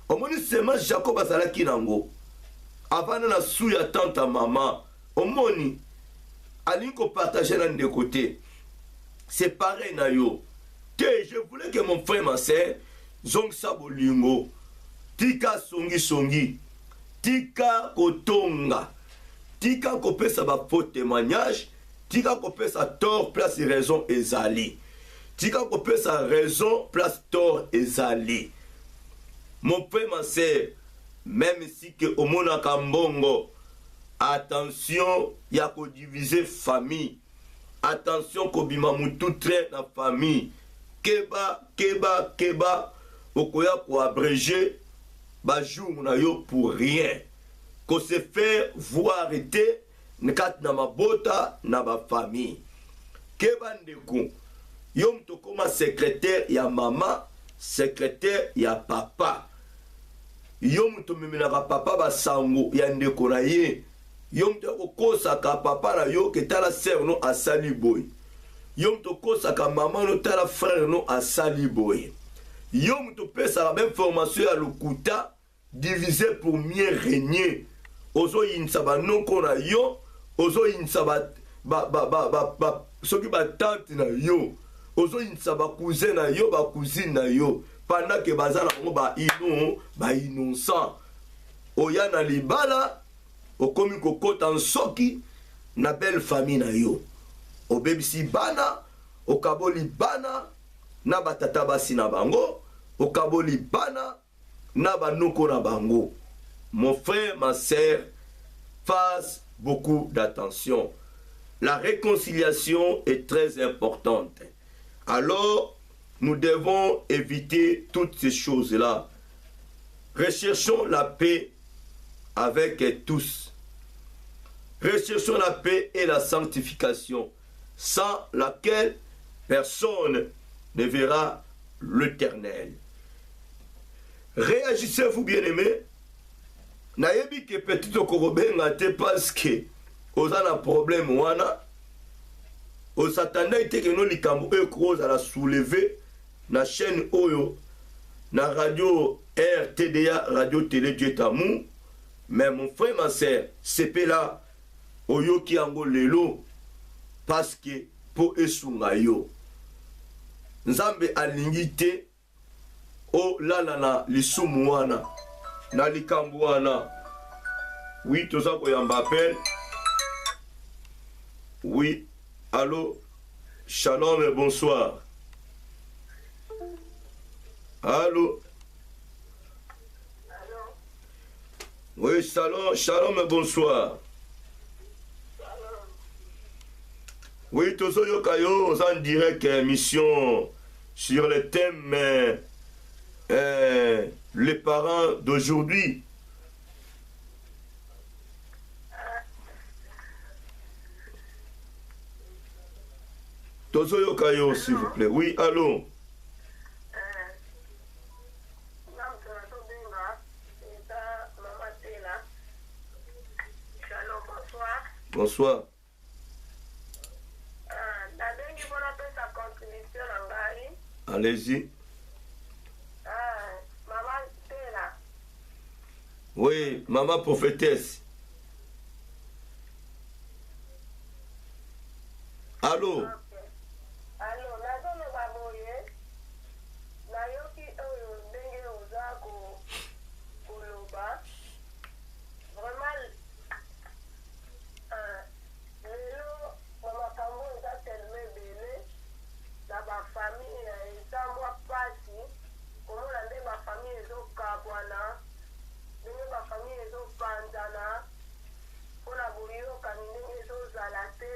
Omoni semence Jacob azalaki nango. Avana na su ya tante mama. Omoni. Alinko partager dans deux côtés. C'est pareil na yo. Je voulais que mon frère, ma soeur, zong sabolingo. Tika songi songi. Tika kotonga. Tika kopesa ba faux témoignage. Tika kopesa tort place raison ezali. Tika kopesa raison place tort ezali. Mon frère, ma soeur, même si que omona kambongo. Attention, il y a qu'à diviser famille. Attention, kobima mutu train la famille. Keba. Okoya ko abréger. Ba jour na yo pour rien. Ko se faire voir arrêter. Nekat na mabota na ba famille. Keba ndeko. Yo mto koma secrétaire ya mama. Secrétaire ya papa. Yo mto meminaka papa ba sango ya ndeko na ye. Yom to kosa ka papa na yo ke tala sœur no asali boy. Yom to kosa ka maman no tala frère no asali boy. Yom to pesa la même formation à lukuta divisé pour mieux régner. Ozo yinsaba non kona yo, ozo yinsaba soki ba tante na yo. Ozo yinsaba cousin na yo, ba cousine na yo. Pendant que bazala ngo ba innocent. Oya na libala okomi kokota nsoki na belle famille na yo. Obebisi bana, okaboli bana na batata basi na bango, okaboli bana na banoko na bango. Mon frère, ma sœur, face beaucoup d'attention. La réconciliation est très importante. Alors, nous devons éviter toutes ces choses-là. Recherchons la paix avec tous. Recherchons la paix et la sanctification, sans laquelle personne ne verra l'Éternel. Réagissez-vous, bien-aimés. Nayebi que petit okorobenga te parce que oza na problème wana. Osatanda ite que no likambo eko za la soulever na chaîne oyo na radio RTDA, radio télé Dieu Tamou. Mais mon frère, ma sœur, c'est là oyo ki ango lelo parce que po esunga yo. Nzambe alingi te o lala na lisumu wana na likambo wana. Oui, tout ça koyamba appel. Oui, allô, shalom et bonsoir. Allô. Allô? Oui, shalom et bonsoir. Oui, tout ça yokayo, en direct émission sur le thème les parents d'aujourd'hui. Tozo yokayo, s'il vous plaît. Oui, allô. Bonsoir. Allez-y. Oui, maman prophétesse. Allô.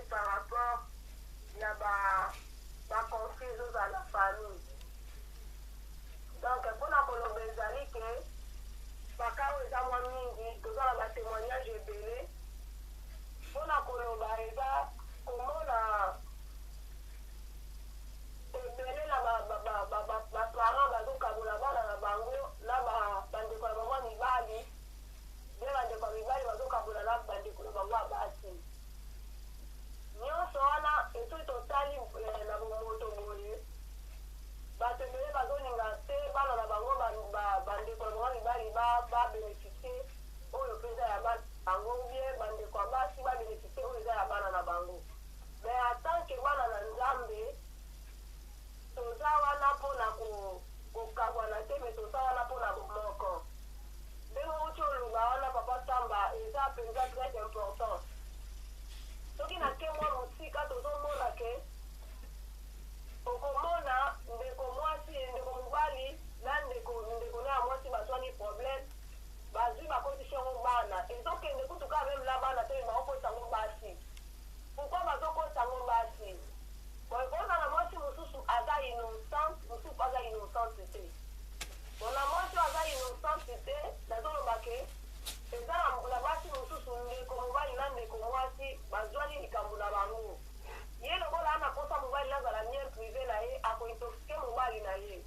Par rapport à conflit dans la famille. Donc, pour la Colombie, parce que nous avons un témoignage belé. Pour la Colombie, comment la belé la parents la kabula bana na bango la bande kwa mama mibali bien bande kwa mibali bazokabula la bande kwa bango abasi. Nyonso wana eto totali na moto boye batembele bazolinga te bana na bango bandeko na bango mibali babénéficie oyo mpenza ya bana bango bien bandeko ya basi babénéficie oyo eza ya bana na bango. Mais en tant que bana na Nzambe toza wana mpona kokabwana te, me toza wana mpona bomoko. Ndenge uti oluba wana papa Samba eza mpenza très important. Soki na ke mwa mosika tozomona ke okomona ndeko mwasi ndeko mobali na ndeko na ya mwasi bazwani problème bazwi bakotisi yango bana ezokende kutuka meme la bana te bakokosa yango basi. Pourquoi bazokosa yango basi? Boza na mwasi mosusu aza innocent, mosusu aza innocente te. Bona mwasi aza innocente te, nazoloba ke eza na basi mosusu ndeko mobali na ndeko mwasi bazwani likambo na bango. Ye lokola ana kosa mobali azala bien privé na ye akointoxike mobali na ye.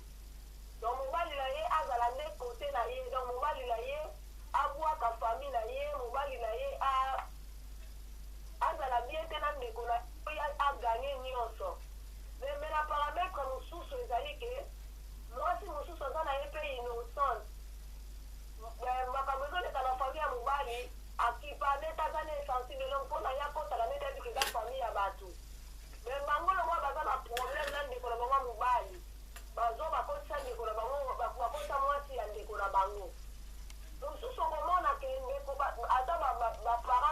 Donc mobali na ye azala nde kote na ye. Donc mobali na ye abwaka famille na ye, mobali na ye azala bien te na ndeko na ye aganye nyonso. Mais na paramètre mosusu ezali ke mwasi mosusu aza na ye mpe innocente. Makambo ezoleka na famille ya mobali akipa neti aza na sensible elongo mpona ye akotala neti aziki eza famille ya bato. Mais bango longo baza na problème na ndeko na bango ya mobali bazwa bakotisa ndeko na bango bakotisa mwasi ya ndeko na bango. Mosusu okomona ke ndeko ata bapara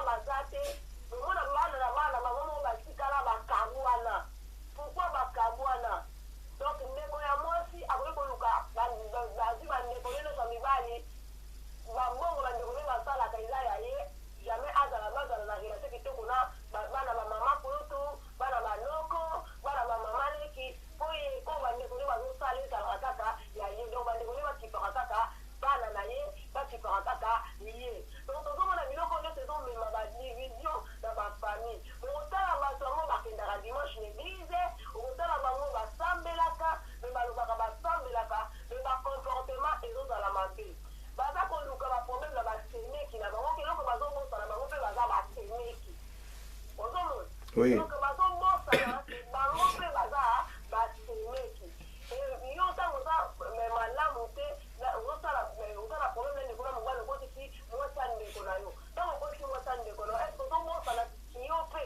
Oui. donc bazobosana bango mpe baza basemeki yo ntango oza malamu te ozala problème na ndeko na mobali okotisi mwasi ya ndeko na yo ntango okotisi mwasi ya ndeko na yo eske ozobosana yo mpe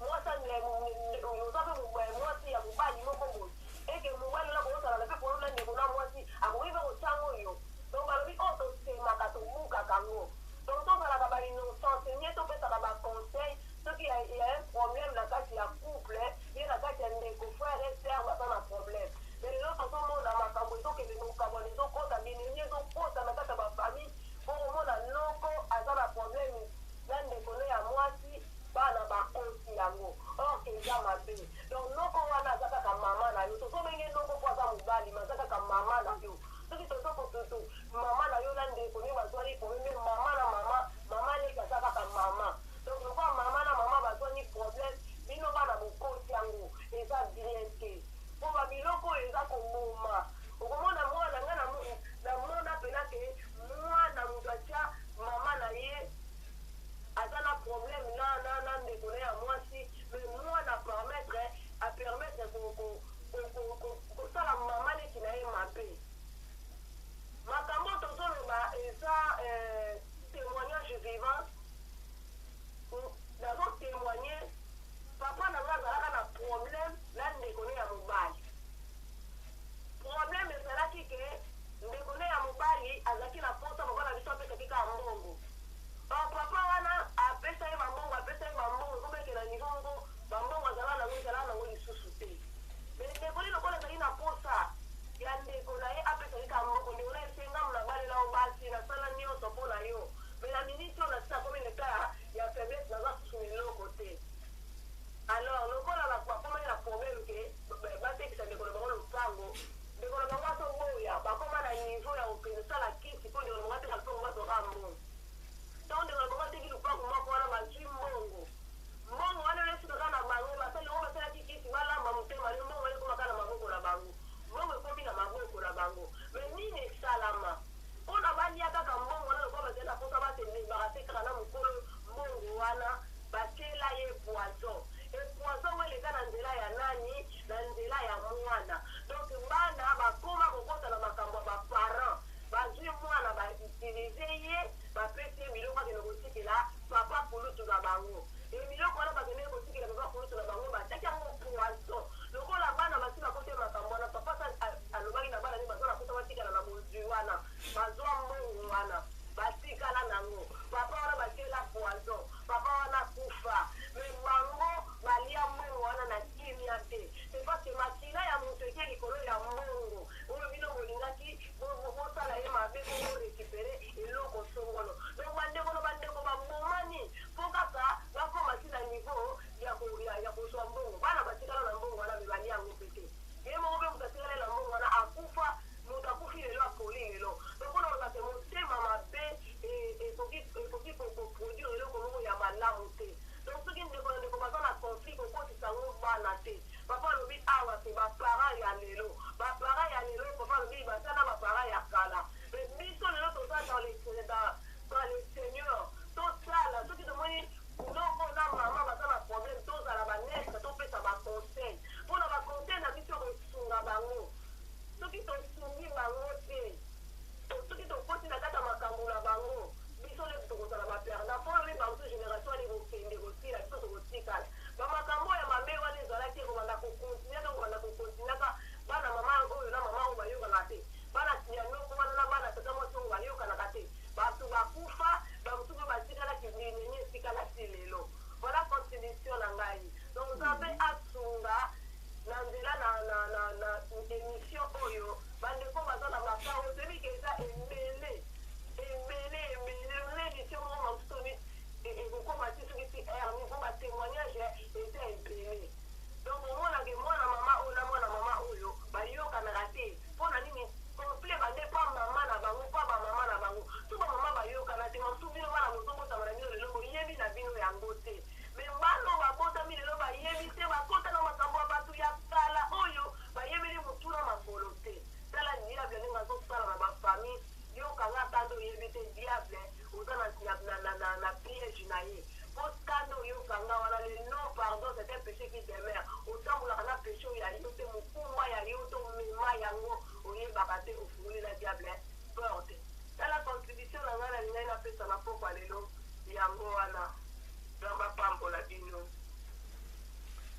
oza mpe mwasi ya mobali moko boye eke mobali na kobosana mpe problème na ndeko na mwasi akoki mpe kotyango yo donc balobi oyo tosemaka tobukaka ngo donc tozalaka bainnocence nye topesaka baconseil soki ya un problème na kati ya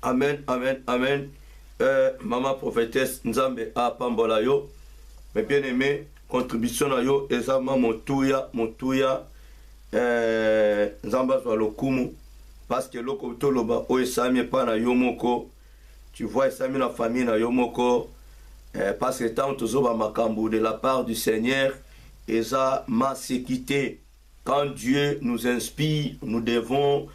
Amen, amen, amen. Maman prophétesse Nzambe a pambola yo. Mais bien aimé, contribution na yo ezama motuya Nzamba zwa lokumu parce que loko toloba o esami pa na yo moko. Tu vois esami na famille na yo moko parce que tant tozoba makambu de la part du Seigneur eza ma sécurité. Quand Dieu nous inspire, nous devons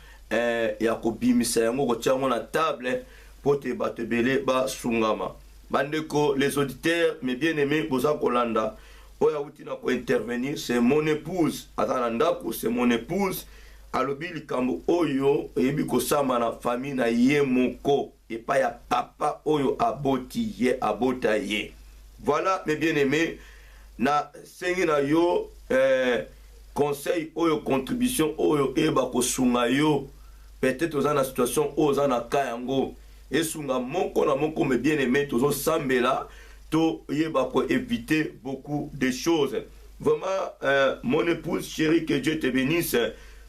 yakobimisa yango kotiango na table pour te batebele ba sungama. Bandeko les auditeurs, mes bien-aimés, boza kolanda oya utina ko intervenir, c'est mon épouse atanandako, c'est mon épouse alobi likambo oyo ebi kosama na famille na ye moko et pas ya papa oyo aboti ye abota ye. Voilà mes bien-aimés, na sengi na yo conseil oyo contribution oyo eba kosunga yo peut-être oza na situation oza na kayango esunga moko na moko mes bien-aimés tozo sambela to yeba ko éviter beaucoup de choses. Vraiment mon épouse chérie, que Dieu te bénisse.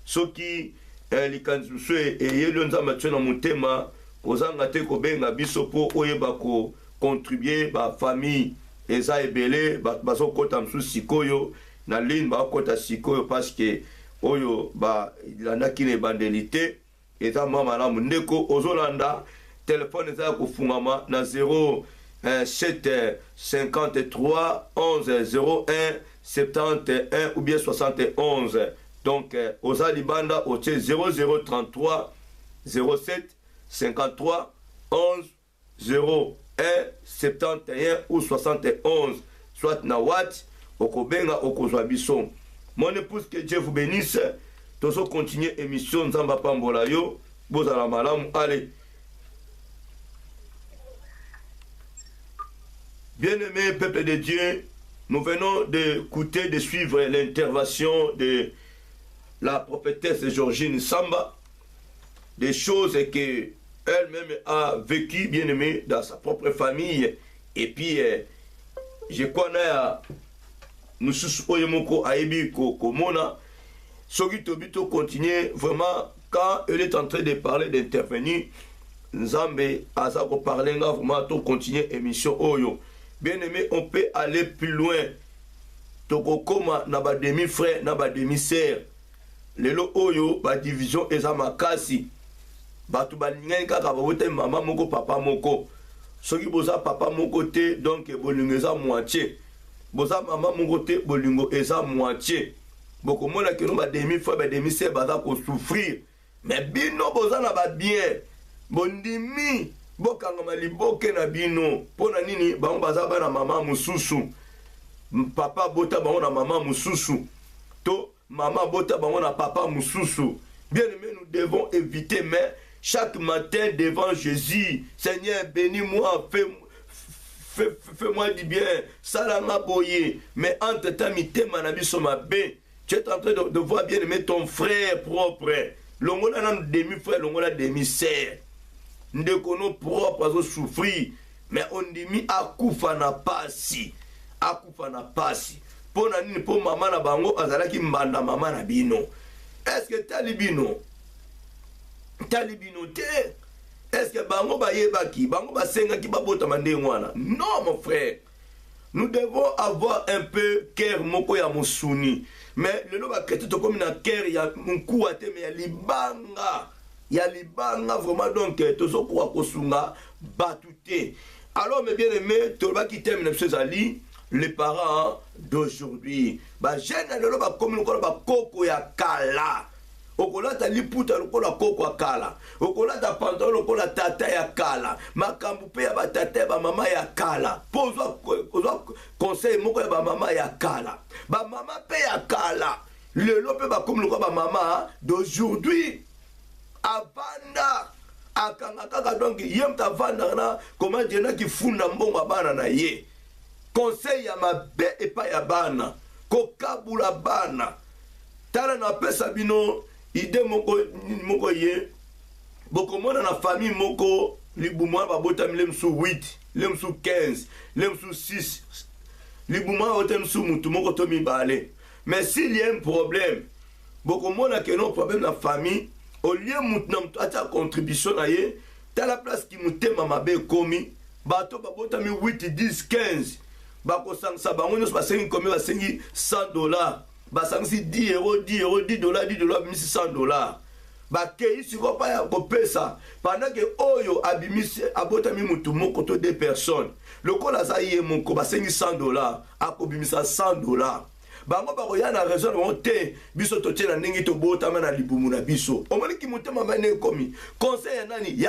Soki likanzusu eyelo nzamba tshona mutema kozanga te kobenga biso po oyeba ko contribuer ba famille eza ebele bazo kota msu sikoyo na ligne ba kota sikoyo parce que oyo ba ilandaki ne bandelité eza mama na ndeko ozolanda téléphone eza kufungama na 07 53 11 01 71 ou bien 71. Donc aux Alibanda au 0033 07 53 11 01 71 ou 71, soit na wat okobenga okozwa biso. Mon épouse, que Dieu vous bénisse. Tozo continuer émission Nzamba pambola yo bozala malamu. Allez. Bien-aimé peuple de Dieu, nous venons d'écouter, de suivre l'intervention de la prophétesse Georgine Samba, des choses qu'elle-même a vécues, bien aimé, dans sa propre famille. Et puis, je connais, nous sommes Aïbi Komona, Sogito Bito continue vraiment, quand elle est en train de parler, d'intervenir, Nzambe, Azako parler, vraiment, tout continuer émission Oyo. Bien aimé, on peut aller plus loin. Toko koma na ba demi-frère, na ba demi-sœur. Lelo oyo ba division eza makasi. Batu balingani kaka babote mama moko papa moko. Soki boza papa moko te donc bolingo eza moitié. Boza mama moko te bolingo eza moitié. Boko mona ke no ba demi-frère ba demi-sœur baza ko souffrir. Mais bino boza na ba bien. Bondimi bokanga liboke na bino. Pona nini bango baza bana mama mususu. Papa bota bango na mama mususu. To maman bota bango na papa mususu. Bien aimé, nous devons éviter, mais chaque matin devant Jésus, Seigneur, bénis-moi, fais-moi du bien, salama boye. Mais entre temps, tu es en train de voir, bien aimé, ton frère propre. L'ongola n'a demi-frère, l'ongola demi-sœur. Nous devons propre souffrir, mais on dit mi akufa na pasi. Akufa na pasi. Pour nani pour maman na bango azalaki mbanda maman na bino. Est-ce que talibino te? Est-ce que bango ba yebaki bango ba senga ki ba bota mande ngwana? Non mon frère. Nous devons avoir un peu cœur moko ya musuni. Mais le loba kete to comme na cœur ya mku ate mais ya libanga. Ya libanga vraiment donc tozo kwa kosunga batute. Alors mes bien-aimés, to ba ki termine ces ali les parents d'aujourd'hui, bah jeune lelo ba comme le ba koko ya kala. Okola ta liputa lokola koko ya kala. Okola ta pantalon lokola tata ya kala. Makambu pe ya ba tata ba mama ya kala. Pozo conseil moko ya ba mama ya kala. Ba mama pe ya kala. Lelo pe ba comme le ba mama d'aujourd'hui. Avanda akanga kaka donc yem ta vanda na comment dire na ki funda mbongo bana na ye. Conseil ya mabe et pas ya bana. Kokabula bana. Tala na pesa bino ide moko ye. Boko mona na famille moko libumwa babota lemsu 8, lemsu 15, lemsu 6. Libumwa otemsu mutu moko to mibale. Mais s'il y a un problème, boko mona que non problème na famille, au lieu mutu na mutu ata contribution na ye, tala place ki mutema mabe komi bato babotami 8 10 15 bakosangisa bango nyonso basengi komi basengi $100 basangisi 10 euros 10 euros 10 dollars 10 dollars bimisi $100 bakei siko pa ya kopesa pendant que oyo abimisi abotami mutu moko to 2 personnes lokola aza ye moko basengi $100 akobimisa $100 bango bakoya na raison bango te biso totie na ndenge tobotama na libumu na biso omoniki motema bane ekomi conseil ya nani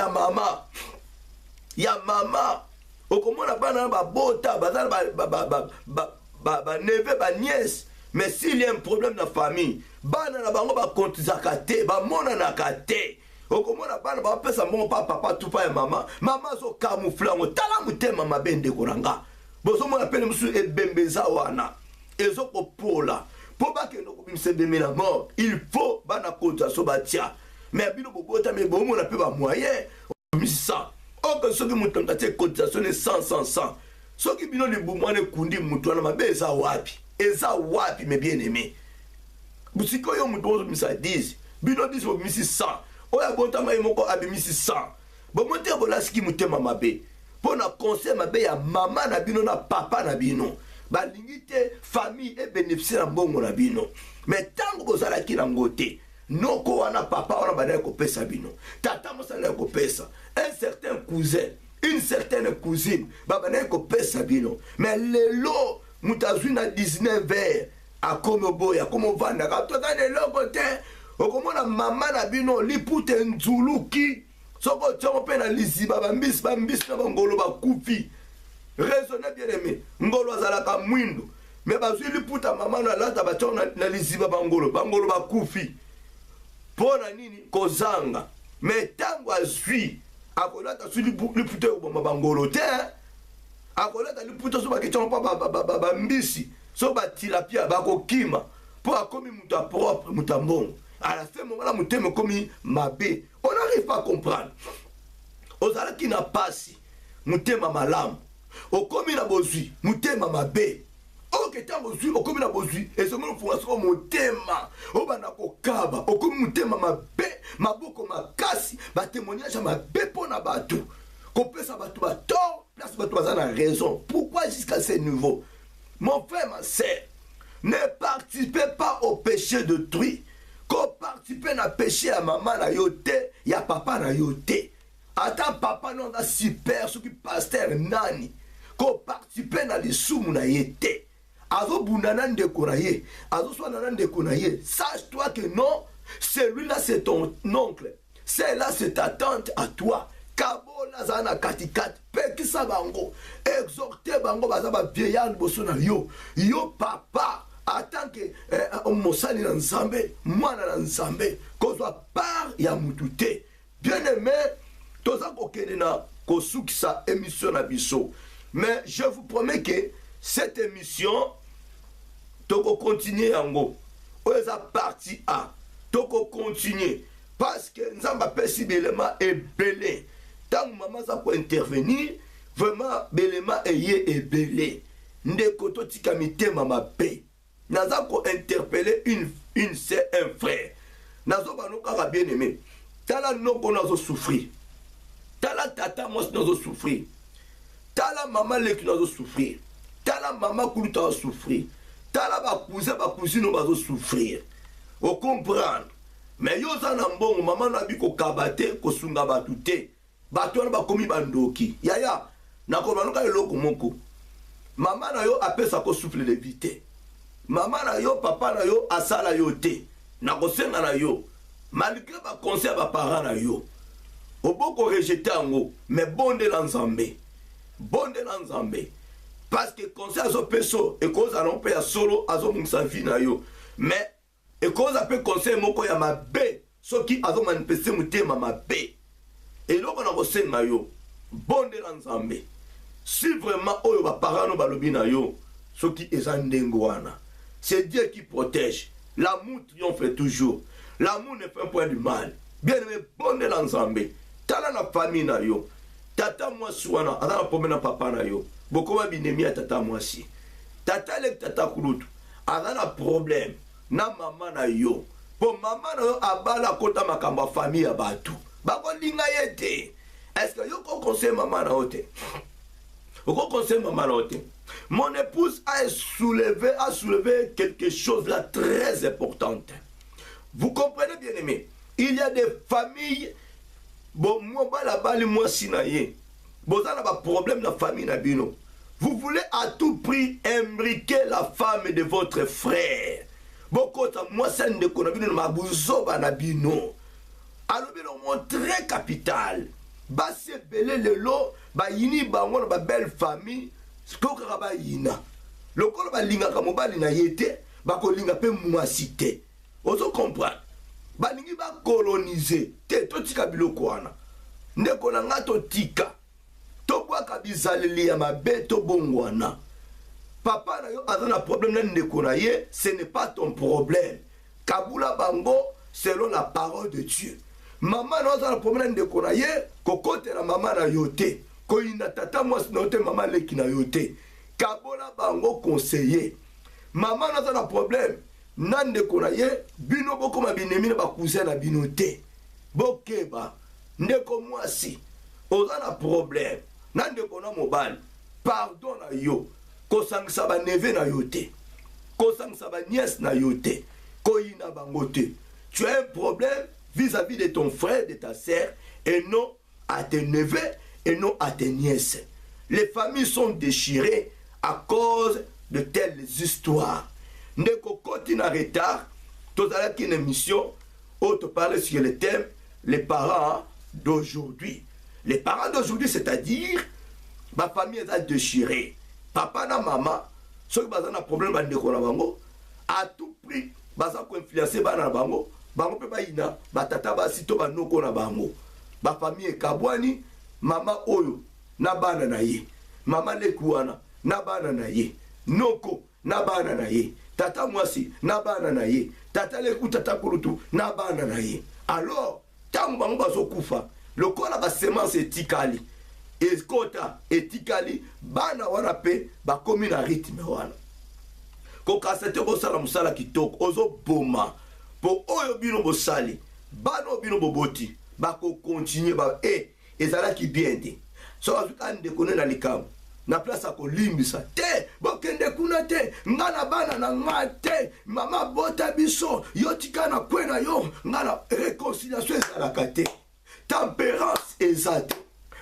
ya mama okomona bana babota bazala baneve baniese mais s'il y a un problème dans la famille bana na bango bakontizaka te bamonanaka te okomona bana bapesa mbongo pa papa tupa ya mama azokamufle yango tala motema mabe ndeko na nga bozomona pene mosusu ebembeza wana ezokopola mpo bakende kobimisa ebembe na mort il faut bana cotisation batia mais bino bobotami bomona mpe bamoyen obimisi 100 oke soki moto atie cotisation ne 100 soki bino libumu wana ekundi motu wana mabe eza wapi me bien aimé busika oyo moto ozobimisa 10 bino 10 bobimisi 100 oyo abotama ye moko abimisi 100 bomote bolasiki motema mabe mpo na conseil mabe ya mama na bino na papa na bino balingi te famille ebénéficie na mbongo na bino mais ntango bozalaki nango te noko wana papa wana bandaki kopesa bino tata mosalaki kopesa un certain cousin une certaine cousine babandaki kopesa bino mais lelo moto azwi na 19 heures akomi oboya akomi ovandaka toza na eloko te okomona mama na bino lipute nzuluki soko otiango mpe na liziba bambisi na bangolo bakufi raisonne bien aimé ngolo azalaka mwindo me bazwi liputa mama na lata batiango na liziba bangolo bakufi mpo na nini kozanga me ntango azwi akolata zwi liputa ekoboma bangolo te akolata liputa so baketiango mpo bambisi so batilapia bakokima mpo akomi moto apropre moto ambongo à la fin moment la motema ekomi mabe on n'arrive pas à comprendre ozalaki na pasi motema malamu okomi na bozwi motema mabe oke ntango ozwi okomi na bozwi ezongi ofunga soko motema obanda kokaba okomi motema mabe maboko makasi batémoignage ya mabe mpo na bato kopesa bato bator place bato baza na raison pourquoi jusqu'à ce niveau mon frère ma sœur ne participez pas au péché d'autrui ko participer na péché ya maman na yo te ya papa na yo te ata papa non na super soki pasteur nani ko participer na lisumu na ye te azobunda na ndeko na ye azoswana na ndeko na ye sache toi que non celui-là c'est ton oncle celle-là c'est ta tante à toi kabola za na katikati pekisa bango exhorter bango baza ba vieillard liboso na yo papa en tant que mosali na nzambe mwana na nzambe kozwa part ya mutu te bien aimé toza kokende na kosukisa émission na biso mais je vous promets que cette émission toko continuer yango oyo eza partie A toko continuer parce que nzambe apesi belema ebele ntango mama aza kointervenir vraiment belema eye ebele ndeko totika mitema mabe naza ko interpeller une sœur un frère nazo bano kaka bien aimé tala noko nazo souffrir tala tata moi nazo souffrir tala mama leki nazo souffrir tala mama kuluta nazo souffrir tala ba cousine bazo souffrir o comprendre mais yo za na mbongo mama na bi ko kabate ko sunga batu te bato wana bakomi bandoki yaya nakobana ka eloko moko mama na yo apesa ko souffle de vite mama na yo papa na yo asala yo te na kosenga na yo malgré ba conseil ba parents na yo oboko rejeter yango mais bonde la nzambe parce que conseil azo peso e cause non pe ya solo azo mungsa vie na yo mais e cause ape conseil moko ya mabe soki azo manifester mutema mabe et loko na kosenga yo bonde la nzambe si vraiment oyo ba parents no balobi na yo soki eza ndengo wana. C'est Dieu qui protège. L'amour triomphe toujours. L'amour ne fait point du mal. Bien aimé, bonne de l'ensemble. Tala na famille na yo. Tata moi suana. Ada na pomena papa na yo. Bokoma binemi a tata moi si. Tata lek tata kulutu. Ada na problème. Na mama na yo. Po mama na yo abala kota makamba famille abatu. Bako linga yete. Est-ce que yo conseille maman na ote? Au conseil maman na ote? Mon épouse a soulevé quelque chose là très importante. Vous comprenez bien aimé? Il y a des familles, bon, moi, moi, sinaye. Bon, ça n'a pas de problème dans la famille, Nabino. Vous voulez à tout prix imbriquer la femme de votre frère. Bon, moi, c'est un de Konabino, ma bouzoba, Nabino. Alors, bien, très capital. Basse belé le lot, ba yini bango ba belle famille, skoka ba yina. Le kolo ba linga kamo ba lina yete, ba ko linga pe mwasite. Ozo comprendre. Ba lingi ba coloniser. Te to tika biloko wana. Ndeko na nga to tika. To bwa kabizaleli ya mabe to bongwana. Papa na yo azana problème na ndeko na ye, ce n'est pas ton problème. Kabula bango selon la parole de Dieu. Maman n'a pas de problème de konaye, kokote la maman na yote, ko ina tata mwasi na yote maman leki na yote. Kabola bango conseiller. Maman n'a pas de problème, nan de konaye, bino boko ma binemine ba cousin na binote. Bokeba, ndeko mwasi, oza na problème, nan de kona mobile, pardon na yo, kosangisa ba neve na yote, kosangisa ba nièce na yote, ko ina bango te. Tu as un problème vis-à-vis de ton frère, de ta sœur, et non à tes neveux, et non à tes nièces. Les familles sont déchirées à cause de telles histoires. Ndeko koti na retard, tozala ki une émission où te parler sur le thème les parents d'aujourd'hui. Les parents d'aujourd'hui, c'est-à-dire ma famille est déchirée. Papa na maman, ceux qui ont un problème avec ndeko na bango, à tout prix, baza ko influencer bana na bango. Bango pe baina batata basito banoko na bango ba famille kabwani mama oyo na bana na ye mama lekuana na bana na ye noko na bana na ye tata mwasi na bana na ye tata leku tata kurutu na bana na ye. Alors tango bango bazokufa lokola ba semence etikali ekota etikali bana wana pe bakomi na rythme wana kokasete bosala musala kitoko ozo boma. Pour oyo bino bosali, bano bino boboti, bako continue ba ezala ki bien te. So azuka ndekone na likamu. Na place ako limbisa te, bokende kuna te, ngana bana na nga te, mama bota biso, yo tika na kwena yo, ngana réconciliation ezalaka te. Tempérance ezate,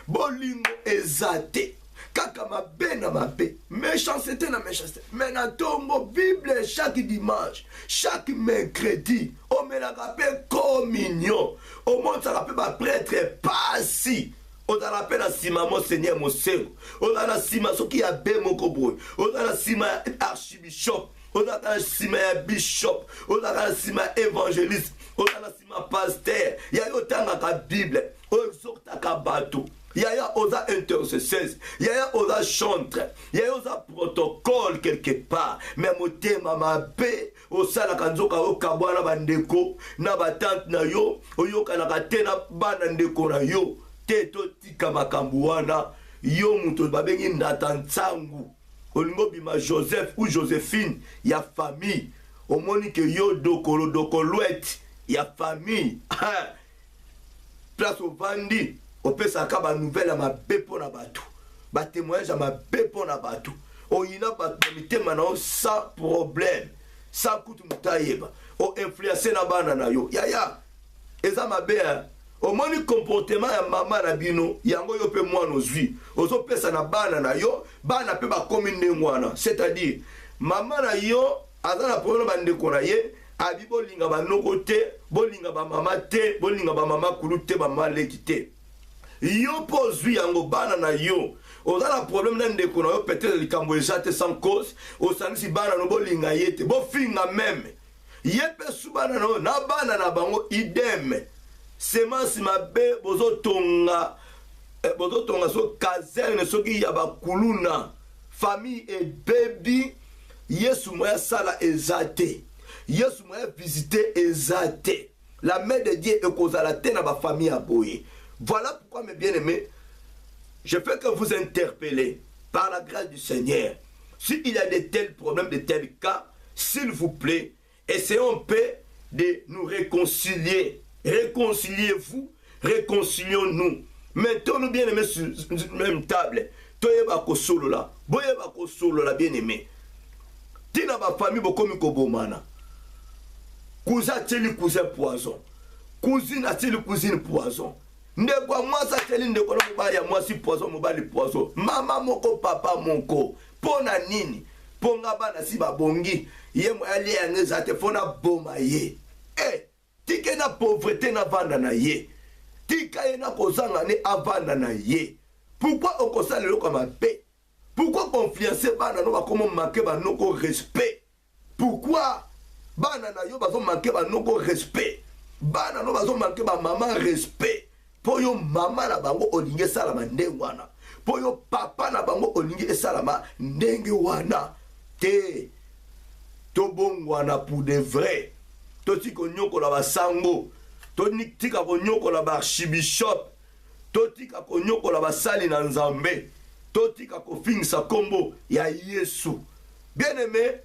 bolingo ezate. Kaka mabe na mabe, méchanceté na méchanceté. Mais na tombo Bible chaque dimanche, chaque mercredi, on me la rappelle communion. Au monde ça rappelle ma prêtre passi. On a rappelle la sima mon Seigneur mon Seigneur. On a la sima ce qui a bé mon koboy. On a la sima archibishop. On a la sima bishop. On a la sima évangéliste. On a la sima pasteur. Il y a autant la Bible. On exhorte à bateau. Il y a osa intercesseuse, il y a osa chantre, il y a osa protocole quelque part. Mais motema mabe, osala kanzoka okabwana bandeko, na batante na yo, oyoka na katena bana ndeko na yo, teto tika makambuana, yo muto babengi ndatansangu. Olingo bima Joseph ou Joséphine, ya famille. Omoni ke yo dokoluet, ya famille. Place au bandi. On peut s'accaber à nouvelle à ma bépo na batou. Ba témoignage à ma bépo na batou. On y a pas de maintenant sans problème. Sans coup de moutaïeba. On influence na banana yo. Ya. Eza ma bé. Au moins le comportement ya maman na bino. Yango yo pe moi nos vies. Ozo pesa na banana yo. Bana pe ba commune ngwana. C'est-à-dire, maman na yo. Azana problème bande konaye. Abi bolinga ba noko te. Bolinga ba mama te. Bolinga ba mama kulu te. Ba maleki te. Yo pozui yango bana na yo. Oza la problème na ndeko na yo peut-être likambo ezate sans cause. Osangisi bana no bolinga yete. Bo finga même. Yepe su bana no na bana na bango idem. Semence mabe bozo tonga so caserne soki ya bakuluna. Famille et baby. Yesu moya sala ezate. Yesu moya visiter ezate. La main de Dieu est kozala te na ba famille aboye. Voilà pourquoi, mes bien-aimés, je fais que vous interpeller par la grâce du Seigneur. S'il y a de tels problèmes, de tels cas, s'il vous plaît, essayons en paix de nous réconcilier. Réconciliez-vous, réconcilions-nous. Mettons-nous bien aimés sur une même table. Toyeba ko solo la. Boyeba ko solo la bien aimé. Tina ba famille bokomi ko bomana. Cousin teli cousin poison. Cousine ateli cousine poison. Ndekwa mwasa teli ndekwa na mobali ya mwasi poison mobali poison. Mama moko papa moko. Pona nini? Ponga bana si babongi. Ye mo ali yangeza te fona boma ye. Tika na pauvreté na vanda na ye. Tika ye na kozanga ne avanda na ye. Pourquoi on consale le comme un paix? Pourquoi confiancer bana no ba comment manquer ba noko respect? Pourquoi bana na yo ba manquer ba noko respect? Bana no ba manquer ba maman respect. Po yo mama na bango olinge salama ndenge wana. Po yo papa na bango olinge salama ndenge wana. Te to bongwana pour de vrai. To tiko nyoko la ba sango. To tika ko nyoko la ba archibishop. To tika ko nyoko la ba sali na nzambe. To tika ko fingisa kombo ya Yesu. Bien aimé,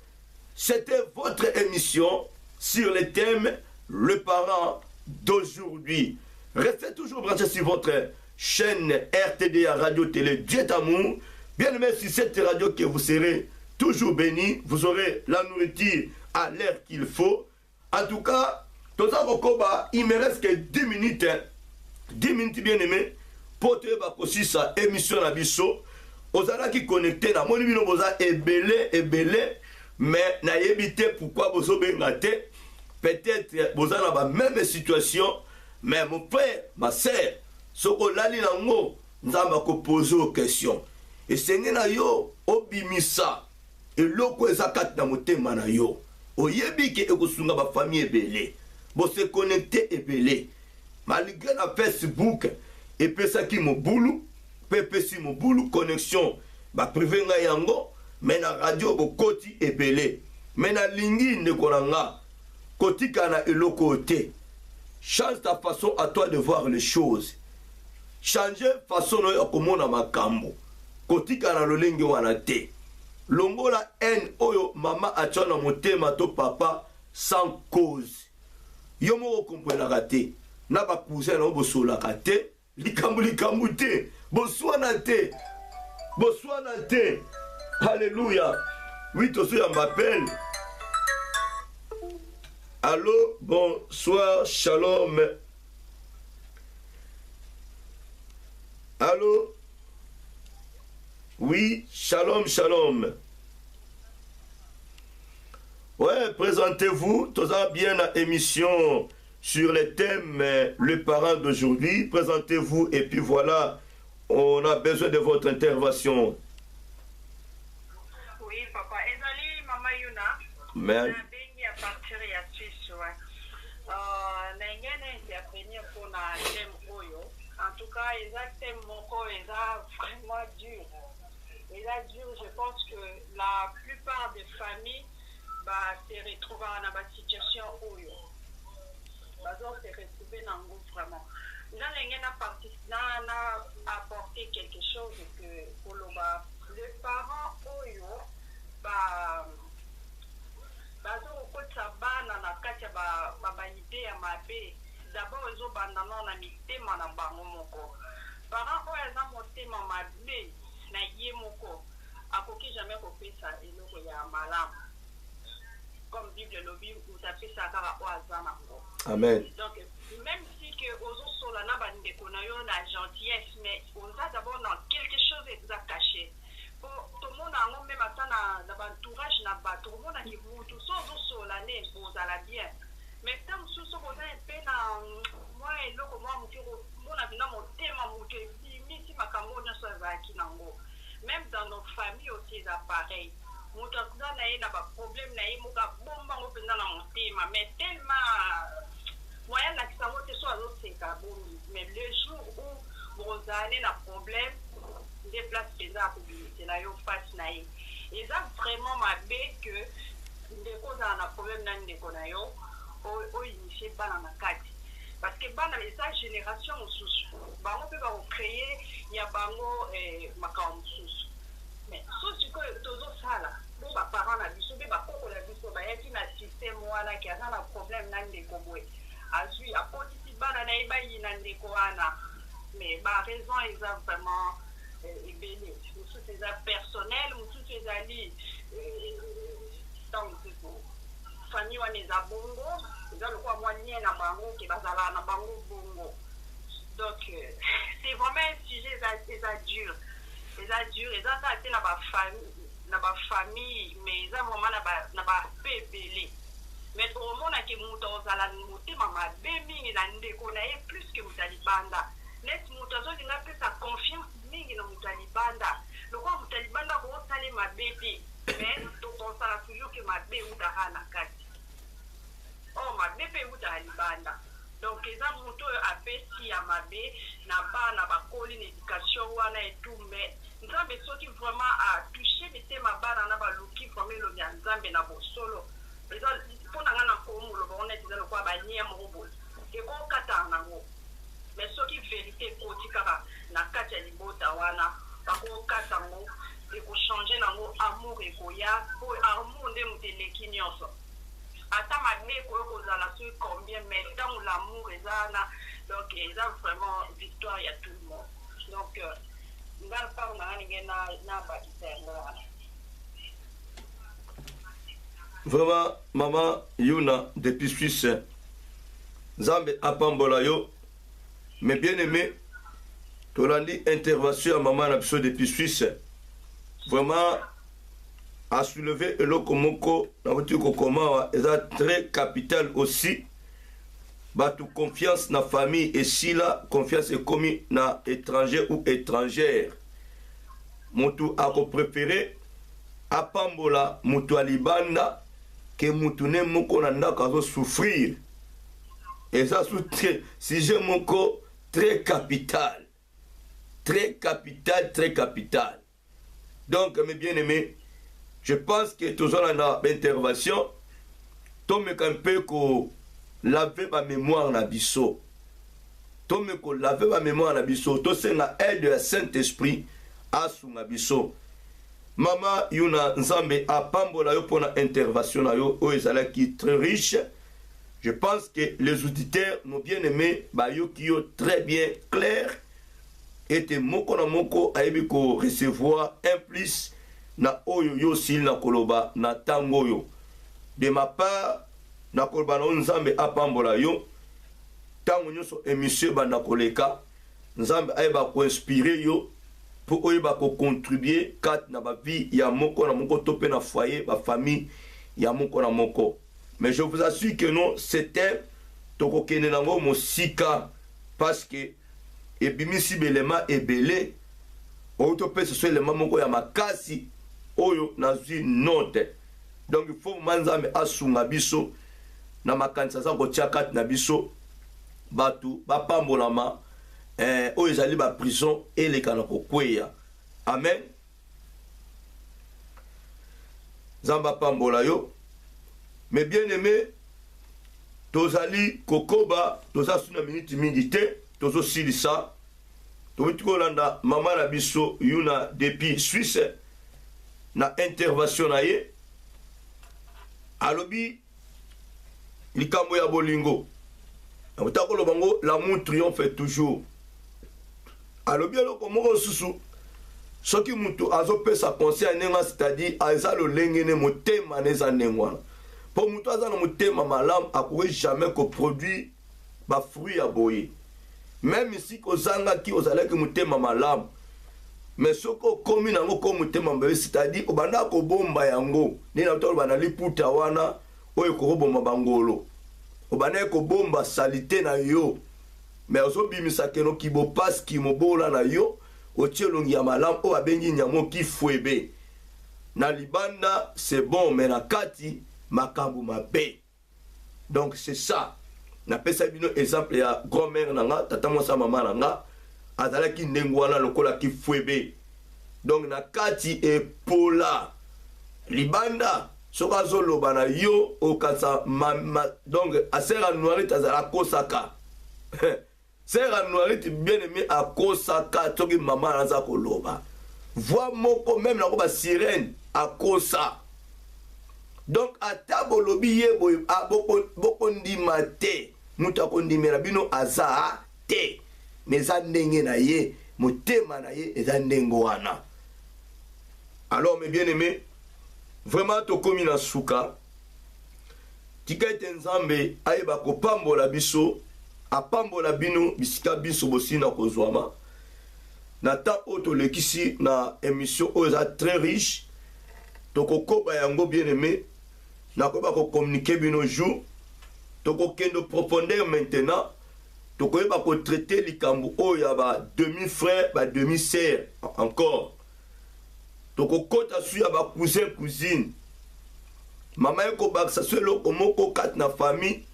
c'était votre émission sur le thème le parent d'aujourd'hui. Restez toujours branchés sur votre chaîne RTDA Radio Télé Dieu Amour. Bien aimé, sur cette radio que vous serez toujours bénis, vous aurez la nourriture à l'heure qu'il faut. En tout cas, il me reste que 10 minutes. 10 minutes bien aimé. Pour te aussi sa émission à Bisso. Ozala qui connecté na moni bino boza ebele mais na yebité pourquoi bozo bengate peut-être boza na ba même situation mais mon frère ma sœur soko lali nango nzamba ko poser aux questions et senge na yo obimisa eloko ezakat na motema na yo oyebi ke ekosunga ba famille ebele bo se connecter ebele malgré na Facebook et pesa ki mobulu PPC Mobulu connexion ba privé nga yango mais na radio bokoti ebele mais na lingi ndekolanga koti kana eloko te. Change ta façon à toi de voir les choses, changer façon no komona makambo koti kana lolengi wana te longola haine oyo mama achana motema to papa sans cause yo moko comprendre te na ba cousin no bosola te likambu te Bonsoir te. Alléluia. Oui, tout ça m'appelle. Allô, bonsoir, shalom. Allô. Oui, shalom, shalom. Ouais, présentez-vous. Tout ça bien à émission sur le thème le parent d'aujourd'hui. Présentez-vous et puis voilà. On a besoin de votre intervention. Oui, papa. Ezali, Mama Yuna. Mais... à partir de la Suisse, pour thème Oyo. En tout cas, ils ont thème Moko, ils ont vraiment dur. Ils ont dur, je pense que la plupart des familles se retrouvent dans la situation Oyo. Ils vont se retrouver dans le groupe vraiment. Dans apporté quelque chose que pour le parent Oyo bazokosa bana na kati ya baide ya mabe d'abord ezobandana na mitema na bango moko parent oyo aza motema mabe na ye moko akoki jamais kopesa eloko ya malamu comme Bible lobi utapesa kaka oyo aza nango. Amen. Donc même si que ozosola na bandeko na yo na gentillesse mais on va d'abord dans quelque chose exa caché pour tout le monde a même atana na entourage na ba tout le monde a qui vous tout ça ozosola ne bozala bien mais tant sous so boza pe na moi eloko moi mukiro mona bina motema muke misi makambo na so zaki nango même dans nos familles aussi ça pareil muto akuna na ba problème na ye muka bomba ngo penda na motema mais tellement moyen na kisango te so azoseka bongi mais le jour où vous avez un problème des places pesa kubimisa na yo face na ye eza vraiment mabe que ndeko za na problème na ndeko na yo o initier bana na kati parce que bana eza génération mosusu bango mpe bakocréer ya bango makambo mosusu mais so sikoyo tozosala po baparent na biso mpe bakoko na biso bayaki na système wana ki aza na problème na ndeko boye azwi akotisi bana na ye bayina ndeko wana mais bah raison ils ont vraiment ébélé sous ces personnels ou sous ces alliés donc famille wana eza bongo eza lokola mwa lien na bango ke bazala na bango bongo donc c'est vraiment un sujet eza dur eza kaka te na bafamille mais eza vraiment na bape ebele mais omonake moto ozala motema mabe mingi na ndeko na ye plus ke moto ya libanda neti moto azolinga apesa confiance mingi na moto ya libanda lokola moto ya libanda koosale mabe te mais tokosala toujours ke mabe eutaka na kati mabe mpe eutaka libanda donc eza moto oyo apesi ya mabe na bana bakoli na éducation wana etu mais nzambe soki vraiment atouche mitema bana na baluki vraiment elobi ya nzambe na bosolo eza mpona nga na komoloba wana eza lokola banie moko boye ekokatana nango mais soki vérité ekoti kaka na kati ya libota wana bakokata ngo ekochange nango amour ekoya po amour nde moto eleki nyonso ata mabe ekoyo kozala soki combien mais ntango l'amour eza wana donc eza vraiment victoire ya tout le monde donc nga mparo nanga ndenge na bakisa yango wana vraiment maman Yuna depuis Suisse Nzambe apambola yo mais bien aimé tolandi intervention à maman na biso depuis Suisse vraiment a soulevé eloko moko na botu kokoma eza très capital aussi batu confiance na famille et si la confiance est commis na étranger ou étrangère mutu ako préféré apambola mutu alibanda que mutu ne moko na ndako azo souffrir et ça sous sujet moko très capital donc mes bien-aimés je pense que tous on a intervention tombe un peu ko laver ma mémoire na biso tombe ko laver ma mémoire na biso to senga aide de Saint-Esprit asunga biso Mama Yuna Nzambe apambola yo pona intervention na yo o ezala qui très riche. Je pense que les auditeurs nos bien-aimés ba yo qui yo très bien clair et moko na moko ayebi ko recevoir un plus na oyo yo sil na koloba na tango yo de ma part na koloba na Nzambe apambola yo tango nyonso émission banda koleka Nzambe ayeba ko inspirer yo pour oyeba ko contribuer kat na ba vie ya moko na moko topé na foyer ba famille ya moko na moko. Mais je vous assure que non, c'était toko kene nango mosika parce que ebimisi belema ebele autopé ce soit le mamoko ya makasi oyo nazwi note. Donc il faut manzambe asunga biso na makanisa za ko tia na biso batu bapambolama oyo ezali ba prison eleka na kokweya. Amen. Zamba pambola yo. Mais bien aimé, tozali kokoba, toza suna minute milité, tozo silisa. Tozo kolanda mama na biso Yuna depuis Suisse na intervention na ye. Alobi likambo ya bolingo. Otako lobango l'amour triomphe toujours. Alobi aloko moko susu. Soki mutu azopesa conseil nenga c'est-à-dire azalo lengene motema neza nengwana. Pour mutu azana motema malam akowe jamais ko produit ba fruit ya boye. Même ici kozanga ki ozalaki motema malam. Mais soko komi nango ko motema mbe c'est-à-dire obanda ko bomba yango. Nina utolo bana liputa wana oyo ko bomba bangolo. Obanda ko bomba salité na yo. Mais ozobimisa keno kibo passe ki mobola na yo. Otielongi ya malam o abengi nyamo ki fwebe. Na libanda c'est bon mais na kati makambu mabe. Donc c'est ça. Na pesa bino exemple ya grand-mère nanga tata mosa mama nanga azalaki ndengwana lokola ki fwebe. Donc na kati e pola libanda soka zoloba na yo okasa donc asera noirite azala kosaka. Sera noirite bien aimé a kosaka toki mama naza koloba. Voix moko même na ko ba sirène a kosa. Donc ata bolobi ye boy a boko ndima te. Muta ko ndimela bino aza te. mais eza ndenge na ye motema na ye eza ndenge wana. Alors mes bien-aimés, vraiment tokomi na suka tika ete nzambe ayeba kopambola biso apambola bino bisika biso bosina kozwama na temps oyo tolekisi na émission oyo eza très riche tokokoba yango bien-aimé nakoyeba kocommuniquer bino jour tokokende profondeur maintenant tokoyeba kotraite likambo oyo ya ba demi-frère ba demi-sœur encore tokokota su ya ba cousin cousine mama ekobakisa so eloko moko kati na famille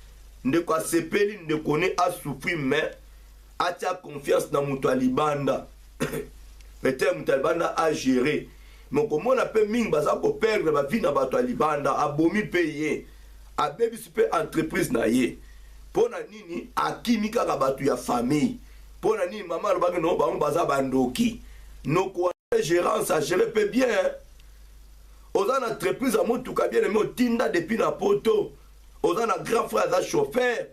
ndeko asepeli ndeko ne asouffrir mais atia confiance na moto ya libanda peut-être moto ya libanda a gérer mais komona mpe mingi baza koperdre bavi na bato ya libanda abomi mpe ye abebisi mpe entreprise na ye mpo na nini akimi kaka bato ya famille mpo na nini mama alobaki no bango baza bandoki noko gérance agere mpe bien oza na entreprise ya motuka bien aimé otinda depuis na poto oza na grand frère aza chauffeur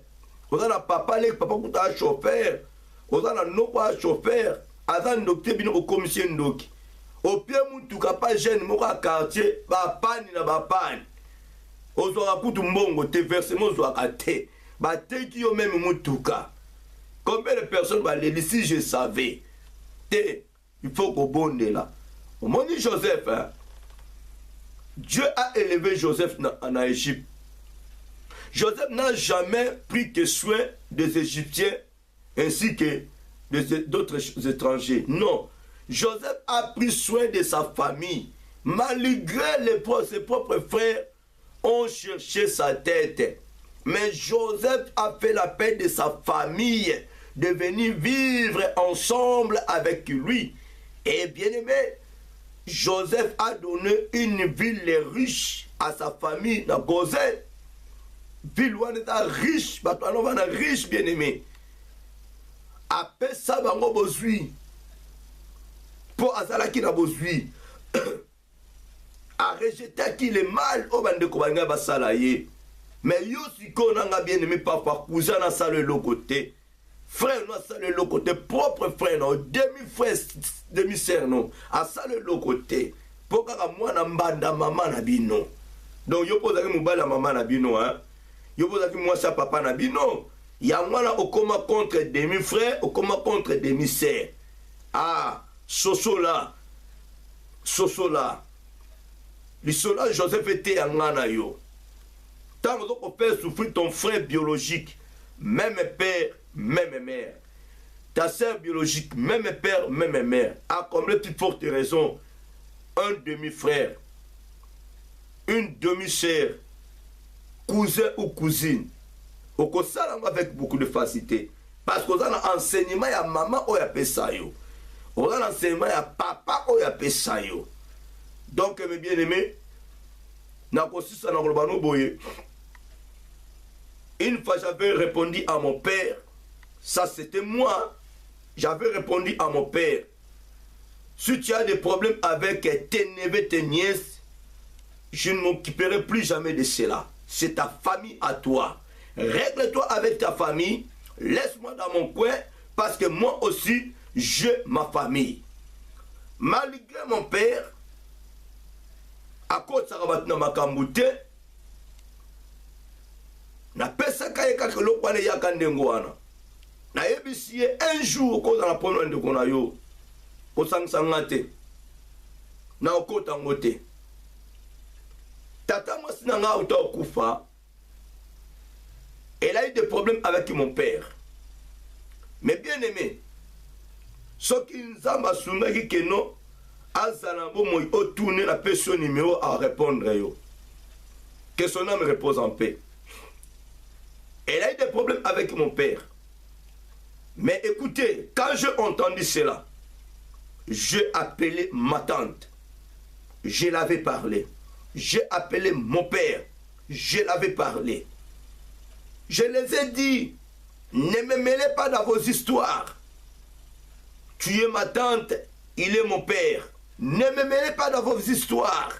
oza na papa leki papa kuta a chauffeur oza na noko a chauffeur aza ndoki te bino bokomisi ndoki opie motuka pa jeune moko ya quartier bapani na bapani ozwaka kutu mbongo te versement ozwaka te bateki yo meme motuka combien de personnes baleli si je savais te il faut kobondela omoni Joseph hein? Dieu a élevé Joseph en Égypte. Joseph n'a jamais pris que soin des Égyptiens ainsi que d'autres étrangers. Non. Joseph a pris soin de sa famille. Malgré ses propres frères ont cherché sa tête. Mais Joseph a fait la paix de sa famille de venir vivre ensemble avec lui. Et bien aimé, Joseph a donné une ville riche à sa famille dans Gozen. Ville où on est riche, on est riche bien aimé. Après ça, on a besoin. Pour Azalaki na besoin. A rejeté qui le mal au bande de basalaye. Mais yo si qu'on a bien aimé papa cousin na ça le côté. Frère non ça le côté propre frère non demi-frère demi-sœur non à ça le côté pour que moi na mbanda maman na bino donc yo pose que mobala maman na bino hein yo pose que moi ça papa na bino ya mwana okoma contre demi-frère okoma contre demi-sœur ah soso là l'isola Joseph était ngana yo tant que faire souffrir ton frère biologique même père même mère. Ta sœur biologique, même père, même mère, a comme les plus fortes raisons un demi-frère, une demi-sœur, cousin ou cousine. Au contraire, avec beaucoup de facilité. Parce qu'on a un enseignement à maman ou à Pesayo. On a un enseignement à papa ou à Pesayo. Donc, mes bien-aimés, une fois j'avais répondu à mon père. Ça, c'était moi. J'avais répondu à mon père. Si tu as des problèmes avec tes neveux, tes nièces, je ne m'occuperai plus jamais de cela. C'est ta famille à toi. Règle-toi avec ta famille. Laisse-moi dans mon coin parce que moi aussi, j'ai ma famille. Malgré mon père, à cause de Sarabatna Makambute, na pesa kaya kakelo kwane yakandengwana. Na yebisi un jour ko na pono ndeko na yo ko sangsanga te na okota ngote tata moi sina nga uta okufa. Elle a eu des problèmes avec mon père mais bien aimé soki nzamba sungaki keno azala bomo o tourner la personne numéro à répondre yo que son âme repose en paix. Elle a eu des problèmes avec mon père. Mais écoutez, quand j'ai entendu cela, j'ai appelé ma tante. Je l'avais parlé. J'ai appelé mon père. Je l'avais parlé. Je les ai dit, ne me mêlez pas dans vos histoires. Tu es ma tante, il est mon père. Ne me mêlez pas dans vos histoires.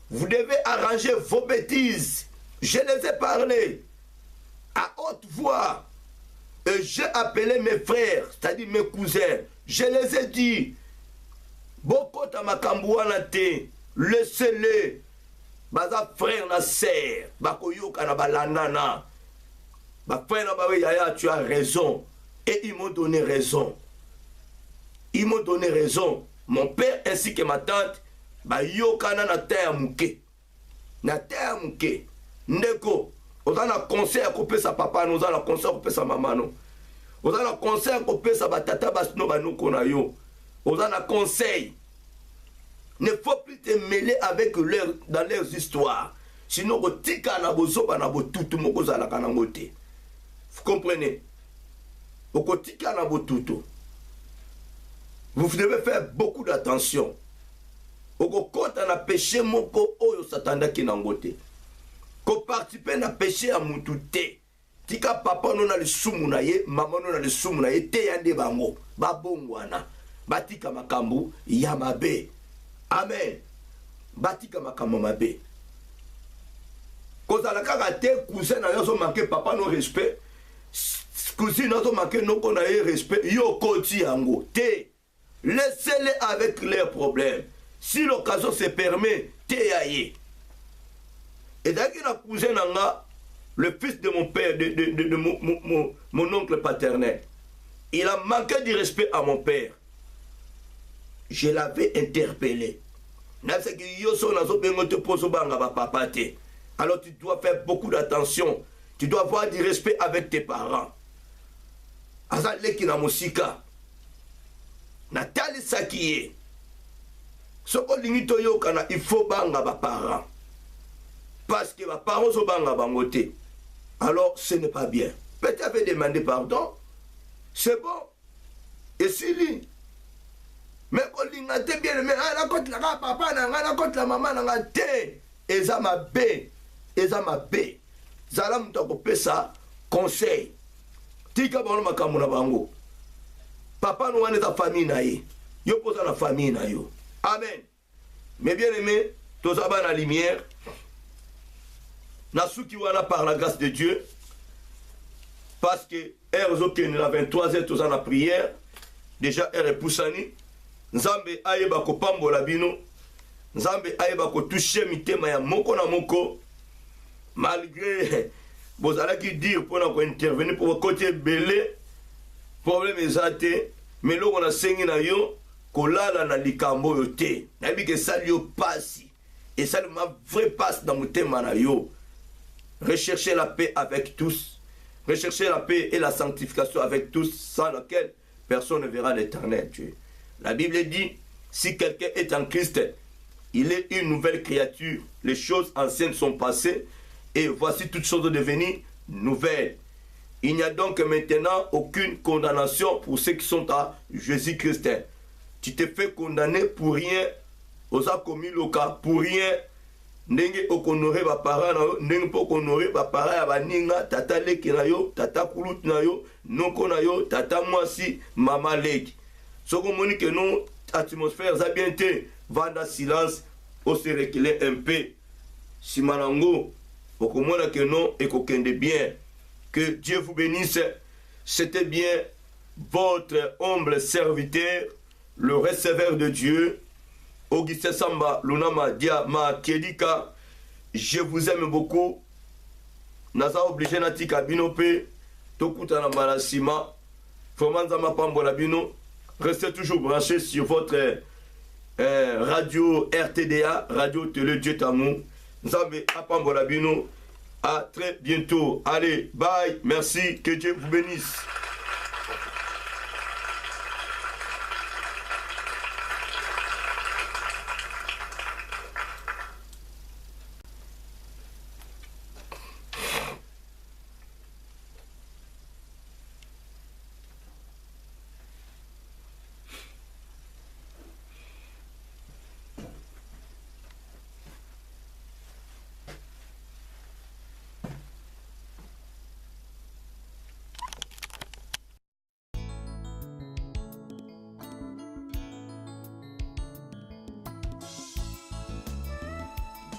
Vous devez arranger vos bêtises. Je les ai parlé à haute voix. Et j'ai appelé mes frères, c'est-à-dire mes cousins. Je les ai dit, Bokota Makambouana te, laissez-les. Baza frère na sœur, Bakoyoka na balanana. Ba frère na bawe yaya, tu as raison. Et ils m'ont donné raison. Ils m'ont donné raison. Mon père ainsi que ma tante, Bayokana na terre mouke. Na terre mouke. Ndeko, on a un conseil à couper sa papa, nous avons un conseil à couper sa maman. On a un conseil à couper sa batata, basno banoko na yo. On a un conseil. Ne faut plus te mêler avec leur, dans leurs histoires. Sinon, vous comprenez? Vous devez faire beaucoup d'attention. Vous devez péché moko oyo satanda ki nangote. Ko participer na péché à mutute. Tika papa non na le sumu na ye, maman non na le sumu na ye, te yande bango, babongwana. Batika makambu yamabe. Amen. Batika makambu mabe. Kozala kaka te cousin na yo so manquer papa no respect. Cousin na so manquer no ko na ye respect. Yo koti yango te. Laissez-les avec leurs problèmes. Si l'occasion se permet, te yaye. Et d'ailleurs, la cousin nanga, le fils de mon père, de mon oncle paternel, il a manqué de respect à mon père. Je l'avais interpellé. Alors tu dois faire beaucoup d'attention. Tu dois avoir du respect avec tes parents. Azaleki na musika. Natali sakiye. Soko limito yo kana il faut banga ba parents. Parce que ma parents sont banga bangote. Alors ce n'est pas bien. Peut-être demander pardon. C'est bon. Et si lui. Mais quand il a été bien, mais la côte la papa, la côte la maman, la té. Et ça m'a bé. Et ça m'a bé. Zalam t'a ça conseil. Tika bon makamuna bango. Papa nous est ta famille na ye. Yo pose la famille na yo. Amen. Mais bien aimé, tous ça la lumière. Nasukiwana par la grâce de Dieu. Parce que la 23h tous en la prière. Déjà er poussani. Nzambe ayeba ko pambola bino. Nzambe ayeba ko toucher mitema ya moko na moko. Malgré vous allez dire pour intervenir pour côté belé. Problème exacté. Mais là on a sengi na yo. Kolala na likambo yo te. Na bi ke ça yo passe. Et ça ma vrai passe dans mon thème na yo. Recherchez la paix avec tous. Recherchez la paix et la sanctification avec tous, sans laquelle personne ne verra l'Éternel Dieu. La Bible dit, si quelqu'un est en Christ, il est une nouvelle créature. Les choses anciennes sont passées et voici toutes choses devenues nouvelles. Il n'y a donc maintenant aucune condamnation pour ceux qui sont à Jésus-Christ. Tu te fais condamner pour rien, aux a commis le cas, pour rien. Ndenge okonore ba parents na yo, ndenge po okonore ba parents ya baninga, tata leki na yo, tata kulut na yo, noko na yo, tata mwasi, mama leki. Soko moni que non, atmosphère za bien te, vanda silence, o se reculer un peu. Si manango, okomona que non, et kokende bien. Que Dieu vous bénisse. C'était bien votre humble serviteur, le receveur de Dieu, Auguste Samba Lunama Dia Ma Kedika. Je vous aime beaucoup. Naza obligé na tika bino pe tokuta na malasima. Fomanzama pambola bino. Restez toujours branchés sur votre radio RTDA, Radio Télé Dieu Tamou. Nzambe apambola bino. À très bientôt. Allez, bye. Merci. Que Dieu vous bénisse.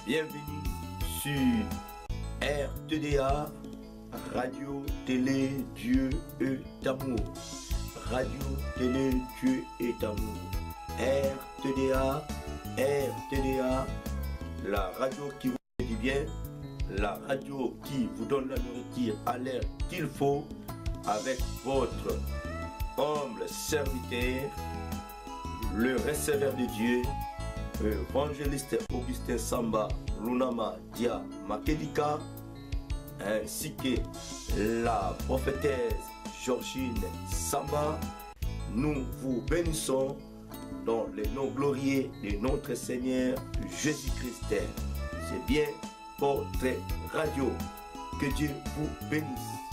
Bienvenue sur RTDA, Radio, télé, Dieu est amour. Radio, télé, Dieu est amour. RTDA, RTDA, la radio qui vous fait du bien, la radio qui vous donne la nourriture à l'heure qu'il faut, avec votre humble serviteur, le receveur de Dieu, évangéliste Augustin Samba Lunama Dia Makelika, ainsi que la prophétesse Georgine Samba. Nous vous bénissons dans le nom glorieux de notre Seigneur Jésus-Christ. C'est bien votre radio. Que Dieu vous bénisse.